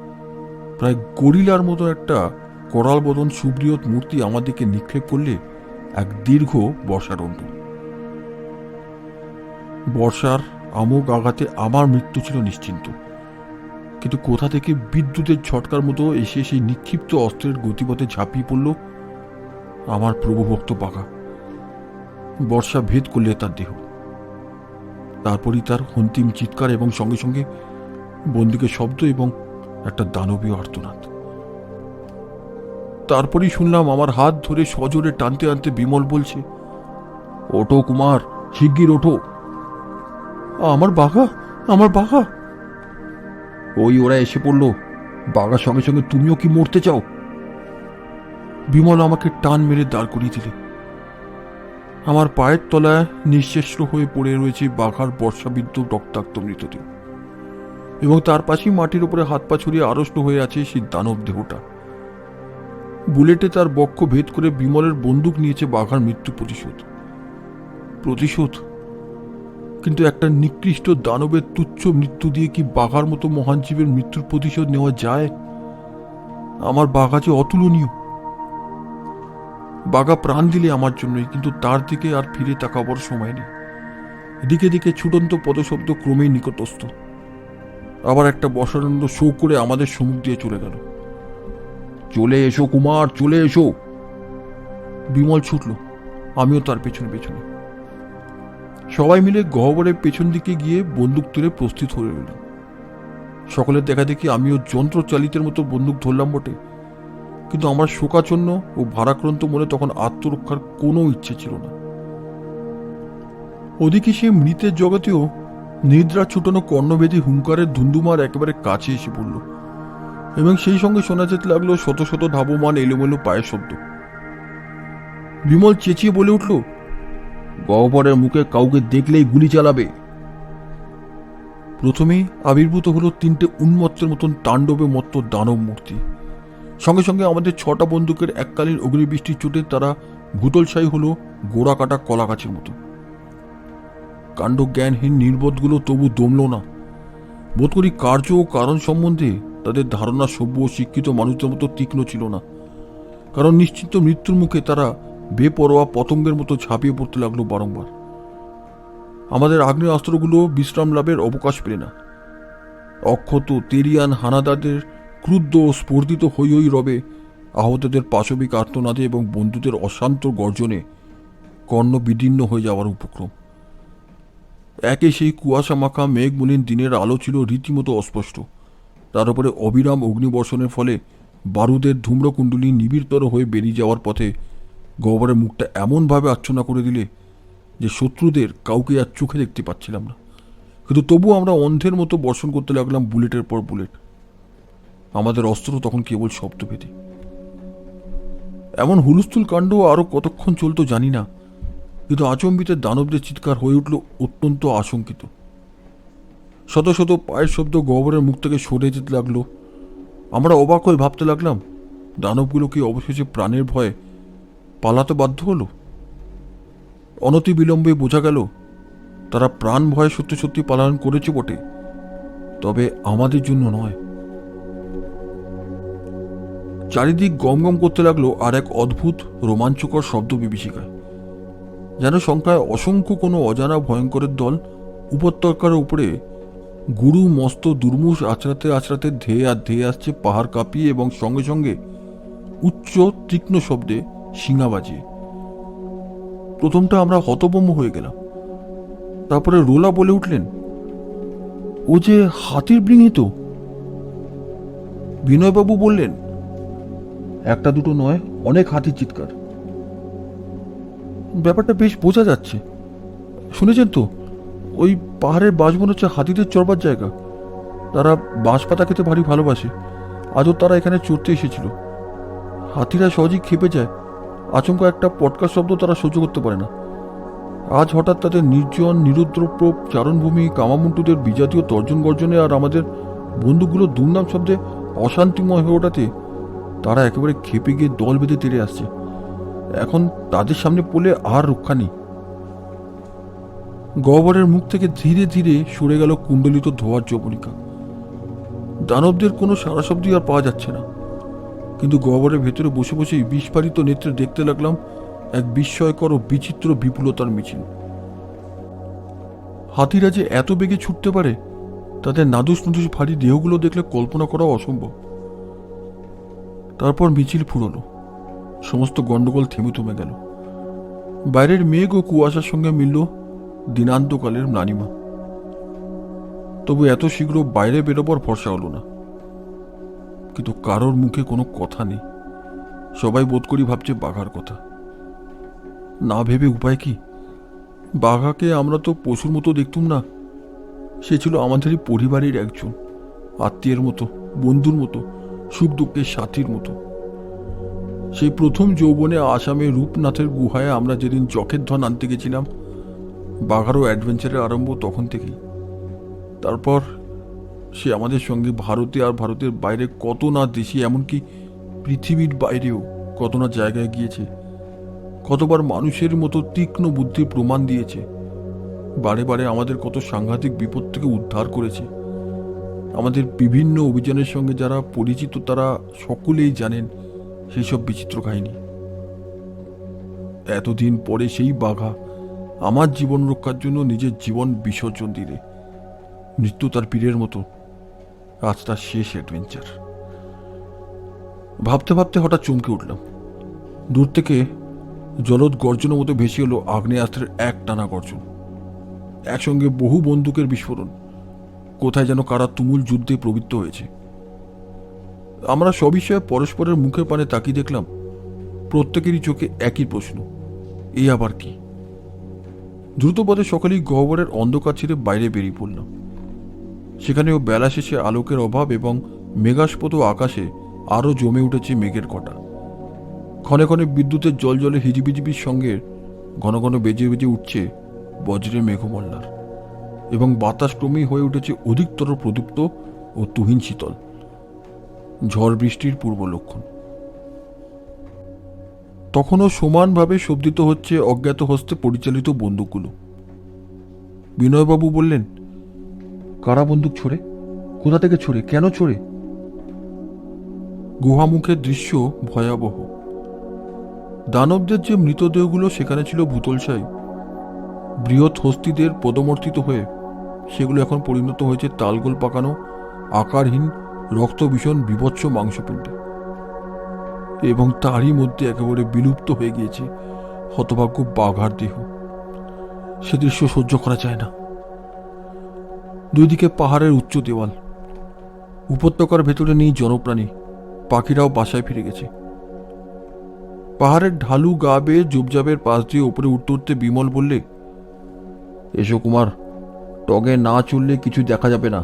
প্রায় গরিলার মতো একটা করাল বদন সুবৃহৎ মূর্তি আমার দিকে নিক্ষেপ করলে এক দীর্ঘ বর্ষাদণ্ড। বর্ষার আমোঘ আঘাতে আমার মৃত্যু ছিল নিশ্চিন্ত, কিন্তু কোথা থেকে বিদ্যুতের ঝটকার মতো এসে সেই নিক্ষিপ্ত অস্ত্রের গতিপথে ঝাঁপিয়ে পড়ল আমার প্রভুভক্ত বাঘা। বর্ষা ভেদ করলে তার দেহ, তারপরই তার অন্তিম চিৎকার এবং সঙ্গে সঙ্গে বন্দুকের শব্দ এবং একটা দানবীয় আর্তনাদ। তারপরই শুনলাম আমার হাত ধরে সজোরে টানতে আনতে বিমল বলছে, ওঠো কুমার, শিগগির ওঠো। আমার বাঘা, আমার বাঘা। ওই ওরা এসে পড়ল, বাঘার সঙ্গে সঙ্গে তুমিও কি মরতে চাও? বিমল আমাকে টান মেরে দাঁড় করিয়ে দিলে। আমার পায়ের তলায় নিঃশেষ হয়ে পড়ে রয়েছে বাঘার বর্ষাবিদ্ধ রক্তাক্ত মৃতদেহ, এবং তার পাশেই মাটির উপরে হাত পা ছড়িয়ে আড়ষ্ট হয়ে আছে সেই দানব দেহটা। বুলেটে তার বক্ষ ভেদ করে বিমলের বন্দুক নিয়েছে বাঘার মৃত্যু প্রতিশোধ। প্রতিশোধ? কিন্তু একটা নিকৃষ্ট দানবের তুচ্ছ মৃত্যু দিয়ে কি বাঘার মতো মহান জীবের মৃত্যুর প্রতিশোধ নেওয়া যায়? আমার বাঘা যে অতুলনীয়। বাঘা প্রাণ দিলে আমার জন্যই, কিন্তু তার দিকে আর ফিরে তাকাবার সময় নেই। দিকে দিকে ছুটন্ত পদশব্দ ক্রমেই নিকটস্থ। আবার একটা বর্ষাদণ্ড শো করে আমাদের সম্মুখ দিয়ে চলে গেল। চলে এসো কুমার, চলে এসো। বিমল ছুটল, আমিও তার পেছনে পেছনে। সবাই মিলে গহ্বরের পেছন দিকে গিয়ে বন্দুক তুলে প্রস্তুত হয়ে রইলাম। সকলের দেখা দেখি আমিও যন্ত্রচালিতের মতো বন্দুক ধরলাম বটে, কিন্তু আমার শোকাচন্ন ও ভারাক্রান্ত মনে তখন আত্মরক্ষার কোনো ইচ্ছে ছিল না। ওদিকে সে মৃতের জগতেও নিদ্রা ছুটানো কর্ণভেদী হুঙ্কারের ধুন্ধুমার একেবারে কাছে এসে পড়ল, এবং সেই সঙ্গে শোনা যেতে লাগলো শত শত ধাবমান এলোমেলো পায়ের শব্দ। বিমল চেঁচিয়ে বলে উঠল, গহ্বরের মুখে কাউকে দেখলেই গুলি চালাবে। প্রথমেই আবির্ভূত হলো তিনটে উন্মত্তের মতন তাণ্ডবে মত্ত দানব মূর্তি। সঙ্গে সঙ্গে আমাদের 6টা বন্দুকের এককালীন অগ্নিবৃষ্টির চোটে তারা ভূতলশায়ী হলো গোড়া কাটা কলা গাছের মতো। কাণ্ড জ্ঞানহীন নির্বোধগুলো তবু দমল না। বোধ করি কার্য ও কারণ সম্বন্ধে তাদের ধারণা সভ্য ও শিক্ষিত মানুষদের মতো তীক্ষ্ণ ছিল না, কারণ নিশ্চিত মৃত্যুর মুখে তারা বেপরোয়া পতঙ্গের মতো ঝাঁপিয়ে পড়তে লাগলো বারংবার। আমাদের আগ্নেয়াস্ত্রগুলো বিশ্রাম লাভের অবকাশ পেলে না। অক্ষত তেরিয়ান হানাদারদের ক্রুদ্ধ ও স্পর্ধিত হই হই রবে, আহতদের পাশবিক আর্তনাদে এবং বন্ধুদের অশান্ত গর্জনে কর্ণ বিদীর্ণ হয়ে যাওয়ার উপক্রম। একে সেই কুয়াশা মাখা মেঘমলিন দিনের আলো ছিল রীতিমতো অস্পষ্ট। তার উপরে অবিরাম অগ্নিবর্ষণের ফলে বারুদের ধূম্রকুণ্ডলী নিবিড়তর হয়ে বেরিয়ে যাওয়ার পথে গহ্বরের মুখটা এমনভাবে আচ্ছন্ন করে দিলে যে শত্রুদের কাউকে আর চোখে দেখতে পাচ্ছিলাম না, কিন্তু তবুও আমরা অন্ধের মতো বর্ষণ করতে লাগলাম বুলেটের পর বুলেট। আমাদের অস্ত্র তখন কেবল শব্দভেদী। এমন হুলস্থুল কাণ্ড আরও কতক্ষণ চলতো জানি না, কিন্তু আচম্বিতে দানবদের চিৎকার হয়ে উঠল অত্যন্ত আশঙ্কিত। শত শত পায়ের শব্দ গহ্বরের মুখ থেকে সরে যেতে লাগলো। আমরা অবাক হয়ে ভাবতে লাগলাম, দানবগুলোকে অবশেষে প্রাণের ভয়ে পালাতে বাধ্য হলো। অনতি বিলম্বে বোঝা গেল তারা প্রাণ ভয়ে সত্যি সত্যি পালন করেছে বটে, তবে আমাদের জন্য নয়। চারিদিক গম গম করতে লাগলো আর এক অদ্ভুত রোমাঞ্চকর শব্দ বিভীষিকায়, যেন সংখ্যায় অসংখ্য কোনো অজানা ভয়ঙ্করের দল উপত্যকার উপরে গুরু মস্ত দুর্মুষ আছড়াতে আছড়াতে ধেয়ে আর ধেয়ে আসছে পাহাড় কাঁপিয়ে, এবং সঙ্গে সঙ্গে উচ্চ তীক্ষ্ণ শব্দে শিঙা বাজিয়ে। প্রথমটা আমরা হতভম্ব হয়ে গেলাম। তারপরে রোলা বলে উঠলেন, ও যে হাতির বৃঙিত। বিনয়বাবু বললেন, একটা দুটো নয়, অনেক হাতির চিৎকার। ব্যাপারটা বেশ বোঝা যাচ্ছে। শুনেছেন তো, ওই পাহাড়ের বাস মনে হচ্ছে হাতিদের চড়বার জায়গা। তারা বাঁশ পাতা খেতে ভারী ভালোবাসে। আজও তারা এখানে চড়তে এসেছিল। হাতিরা সহজেই খেপে যায়। আচমকা একটা পটকার শব্দ তারা সহ্য করতে পারে না। আজ হঠাৎ তাদের নির্জন নিরুদ্রব্য চারণভূমি, কামামুন্টুদের বিজাতীয় তর্জন গর্জনে আর আমাদের বন্দুকগুলো দুর্নাম শব্দে অশান্তিময় হয়ে ওঠাতে তারা একেবারে খেপে গিয়ে দল বেঁধে তেড়ে আসছে। এখন তাদের সামনে পড়লে আর রক্ষা নেই। গহ্বরের মুখ থেকে ধীরে ধীরে সরে গেল কুণ্ডলিত ধোয়ার যবনিকা। দানবদের কোনো সারা শব্দই আর পাওয়া যাচ্ছে না। কিন্তু গহ্বরের ভেতরে বসে বসেই বিস্ফারিত নেত্রে দেখতে লাগলাম এক বিস্ময়কর ও বিচিত্র বিপুলতার মিছিল। হাতিরা যে এত বেগে ছুটতে পারে তাদের নাদুস নুদুস ভারী দেহগুলো দেখলে কল্পনা করাও অসম্ভব। তারপর মিছিল ফুরলো। সমস্ত গন্ডগোল থেমে থেমে গেল। বাইরের মেঘ ও কুয়াশার সঙ্গে মিলল দিনান্তকালের ম্লানিমা। তবু এত শীঘ্র বাইরে বেরোবার ভরসা হলো না। কিন্তু কারোর মুখে কোনো কথা নেই। সবাই বোধ করি ভাবছে বাঘার কথা। না ভেবে উপায় কি? বাঘাকে আমরা তো পশুর মতো দেখতুম না। সে ছিল আমাদেরই পরিবারের একজন, আত্মীয়ের মতো, বন্ধুর মতো, সুখ দুঃখের সাথীর মতো। সেই প্রথম যৌবনে আসামে রূপনাথের গুহায় আমরা যেদিন চকের ধন আনতে গেছিলাম, বাঘারও অ্যাডভেঞ্চারের আরম্ভ তখন থেকেই। তারপর সে আমাদের সঙ্গে ভারতে আর ভারতের বাইরে কত না দেশে, এমনকি পৃথিবীর বাইরেও কত না জায়গায় গিয়েছে। কতবার মানুষের মতো তীক্ষ্ণ বুদ্ধির প্রমাণ দিয়েছে। বারে বারে আমাদের কত সাংঘাতিক বিপদ থেকে উদ্ধার করেছে। আমাদের বিভিন্ন অভিযানের সঙ্গে যারা পরিচিত তারা সকলেই জানেন সেই সব বিচিত্র কাহিনী। এতদিন পরে সেই বাঘা আমার জীবন রক্ষার জন্য নিজের জীবন বিসর্জন দিলে। মৃত্যু তার পীরের মতো। আজ তার শেষ অ্যাডভেঞ্চার। ভাবতে ভাবতে হঠাৎ চমকে উঠলাম। দূর থেকে জলদ গর্জনের মতো ভেসে এলো আগ্নেয়াস্ত্রের এক টানা গর্জন। একসঙ্গে বহু বন্দুকের বিস্ফোরণ। কোথায় যেন কারা তুমুল যুদ্ধে প্রবৃত্ত হয়েছে। আমরা সবিষয়ে পরস্পরের মুখে পানে তাকিয়ে দেখলাম। প্রত্যেকেরই চোখে একই প্রশ্ন, এই আবার কি? দ্রুতপদে সকালেই গহ্বরের অন্ধকার ছেড়ে বাইরে বেরিয়ে পড়লাম। সেখানেও বেলা শেষে আলোকের অভাব এবং মেঘাস্পদ আকাশে আরও জমে উঠেছে মেঘের কটা। ক্ষণে ক্ষণে বিদ্যুতের জলজলে হিজিবিজিবির সঙ্গে ঘন ঘন বেজে বেজে উঠছে বজ্রের মেঘমল্লার, এবং বাতাস ক্রমেই হয়ে উঠেছে অধিকতর প্রদীপ্ত ও তুহিন শীতল। ঝড় বৃষ্টির পূর্ব লক্ষণ। তখনও সমানভাবে শব্দিত হচ্ছে অজ্ঞাত হস্তে পরিচালিত বন্দুকগুলো। বিনয়বাবু বললেন, কারা বন্দুক ছোড়ে? কোথা থেকে ছোড়ে? কেন ছোড়ে? গুহামুখের দৃশ্য ভয়াবহ। দানবদের যে মৃতদেহগুলো সেখানে ছিল ভূতলশায়ী, বৃহৎ হস্তিদের পদমর্থিত হয়ে সেগুলো এখন পরিণত হয়েছে তালগোল পাকানো আকারহীন রক্তভীষণ বিভৎস মাংসপিণ্ডে। এবং তারই মধ্যে একেবারে বিলুপ্ত হয়ে গিয়েছে হতভাগ্য বাঘার দেহ। সে দৃশ্য সহ্য করা যায় না। দুই দিকে পাহাড়ের উচ্চ দেওয়াল। উপত্যকার ভেতরে নেই জনপ্রাণী, পাখিরাও বাসায় ফিরে গেছে। পাহাড়ের ঢালু গা বেয়ে জুবজাবের পাশ দিয়ে উপরে উঠতে উঠতে বিমল বললে, এসো কুমার, টগে না চললে কিছু দেখা যাবে না,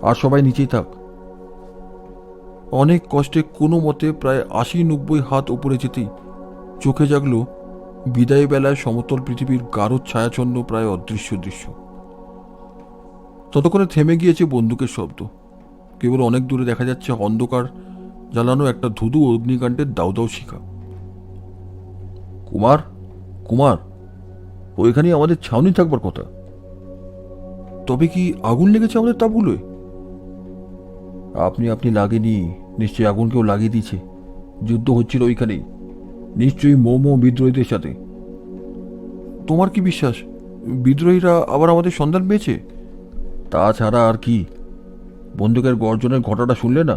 আর সবাই নিচেই থাক। অনেক কষ্টে কোনো মতে প্রায় ৮০-৯০ হাত উপরে যেতেই চোখে জাগল বিদায় বেলায় সমতল পৃথিবীর গাঢ় ছায়াচ্ছন্ন প্রায় অদৃশ্য দৃশ্য। ততক্ষণে থেমে গিয়েছে বন্দুকের শব্দ। কেবল অনেক দূরে দেখা যাচ্ছে অন্ধকার জ্বালানো একটা ধুধু অগ্নিকাণ্ডের দাউদাউ শিখা। কুমার, কুমার, ওইখানেই আমাদের ছাউনি থাকবার কথা। তবে কি আগুন লেগেছে আমাদের তাঁবুগুলোয়? আপনি লাগেনি, নিশ্চয়ই আগুন কেউ লাগিয়ে দিয়েছে। যুদ্ধ হচ্ছিল ওইখানেই, নিশ্চয়ই মোমো বিদ্রোহীদের সাথে। তোমার কি বিশ্বাস বিদ্রোহীরা আবার আমাদের সন্ধান পেয়েছে? তাছাড়া আর কি? বন্দুকের গর্জনের ঘটনাটা শুনলে না?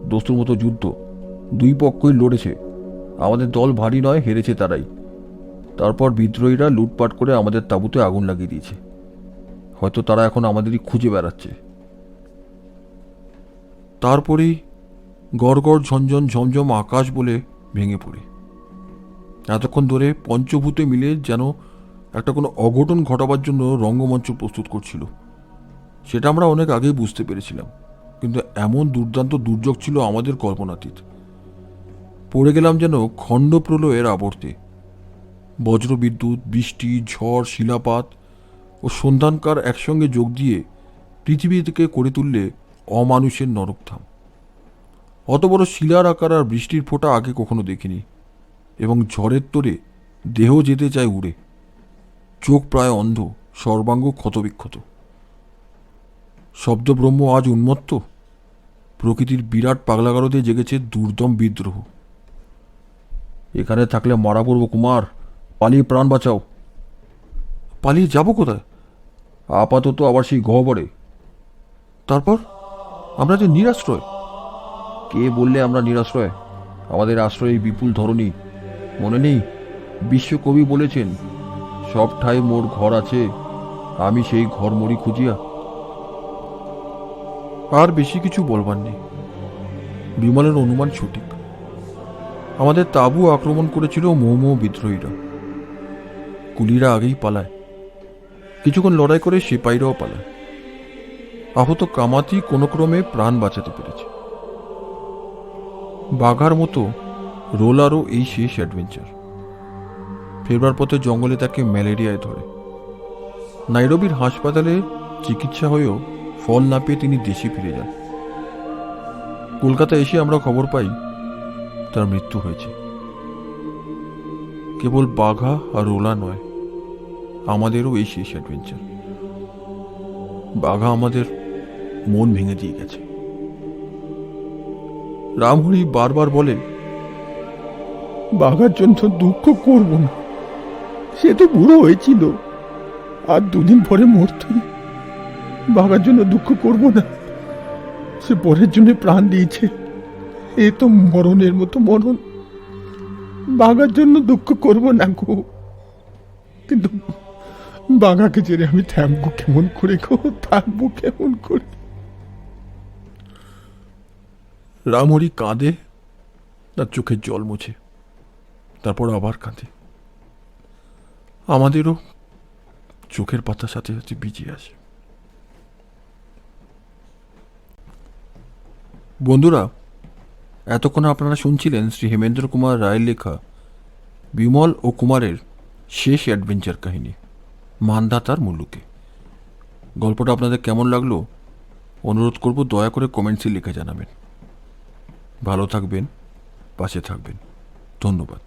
দোস্তুর মতো যুদ্ধ, দুই পক্ষই লড়েছে। আমাদের দল ভারী নয়, হেরেছে তারাই। তারপর বিদ্রোহীরা লুটপাট করে আমাদের তাঁবুতে আগুন লাগিয়ে দিয়েছে। হয়তো তারা এখন আমাদেরই খুঁজে বেড়াচ্ছে। তারপরেই গড়গড় ঝনঝন ঝমঝম আকাশ বলে ভেঙে পড়ে। এতক্ষণ ধরে পঞ্চভূতে মিলে যেন একটা কোনো অঘটন ঘটাবার জন্য রঙ্গমঞ্চ প্রস্তুত করছিল। সেটা আমরা অনেক আগেই বুঝতে পেরেছিলাম, কিন্তু এমন দুর্দান্ত দুর্যোগ ছিল আমাদের কল্পনাতীত। পড়ে গেলাম যেন খণ্ড প্রলয়ের আবর্তে। বজ্রবিদ্যুৎ, বৃষ্টি, ঝড়, শিলাপাত ও সন্ধানকার একসঙ্গে যোগ দিয়ে পৃথিবী থেকে করে তুললে অমানুষের নরকধাম। অত বড় শিলার আকার আর বৃষ্টির ফোঁটা আগে কখনো দেখিনি, এবং ঝড়ের তোড়ে দেহ যেতে চায় উড়ে। চোখ প্রায় অন্ধ, সর্বাঙ্গ ক্ষতবিক্ষত। শব্দব্রহ্ম আজ উন্মত্ত। প্রকৃতির বিরাট পাগলাগারদে জেগেছে দুর্দম বিদ্রোহ। এখানে থাকলে মারা পড়ব কুমার, পালিয়ে প্রাণ বাঁচাও। পালিয়ে যাব কোথায়? আপাতত আবার সেই গহ্বরে। তারপর আমরা যে নিরাশ্রয়। কে বললে আমরা নিরাশ্রয়? আমাদের আশ্রয় এই বিপুল ধরনী। মনে নেই বিশ্বকবি বলেছেন, সব ঠাই মোর ঘর আছে, আমি সেই ঘর মরি খুঁজিয়া। আর বেশি কিছু বলবার নেই। বিমলের অনুমান সঠিক। আমাদের তাঁবু আক্রমণ করেছিল মোহমোহ বিদ্রোহীরা। কুলিরা আগেই পালায়। কিছুক্ষণ লড়াই করে সিপাহীরাও পালায়। আহত কামাতি কোনো ক্রমে প্রাণ বাঁচাতে পেরেছে। বাঘার মতো রোলারও এই শেষ অ্যাডভেঞ্চার। ফেরবার পথে জঙ্গলে তাকে ম্যালেরিয়ায় ধরে। নাইরোবির হাসপাতালে চিকিৎসা হয়েও ফল না পেয়ে তিনি দেশে ফিরে যান। কলকাতা এসে আমরা খবর পাই তার মৃত্যু হয়েছে। কেবল বাঘা আর রোলা নয়, আমাদেরও এই শেষ অ্যাডভেঞ্চার। বাঘা আমাদের মন ভেঙে দিয়ে গেছে। রামহরি বারবার বলে, বাঘার জন্য দুঃখ করব না, সে তো বুড়ো হয়েছিল, আর দুদিন পরে মরতই। বাঘার জন্য দুঃখ করব না, সে পরের জন্য প্রাণ দিয়েছে। এ তো মরণের মতো মরণ। বাঘার জন্য দুঃখ করব না গো, কিন্তু বাঘাকে ছেড়ে আমি থাকবো কেমন করে গো, থাকবো কেমন করে? রামহরি কাঁদে, তার চোখের জল মোছে, তারপর আবার কাঁদে। আমাদেরও চোখের পাতার সাথে সাথে ভিজে আসে। বন্ধুরা, এতক্ষণ আপনারা শুনছিলেন শ্রী হেমেন্দ্র কুমার রায়ের লেখা বিমল ও কুমারের শেষ অ্যাডভেঞ্চার কাহিনী মান্ধাতার মুলুকে। গল্পটা আপনাদের কেমন লাগলো অনুরোধ করব দয়া করে কমেন্টসে লিখে জানাবেন। ভালো থাকবেন, পাশে থাকবেন। ধন্যবাদ।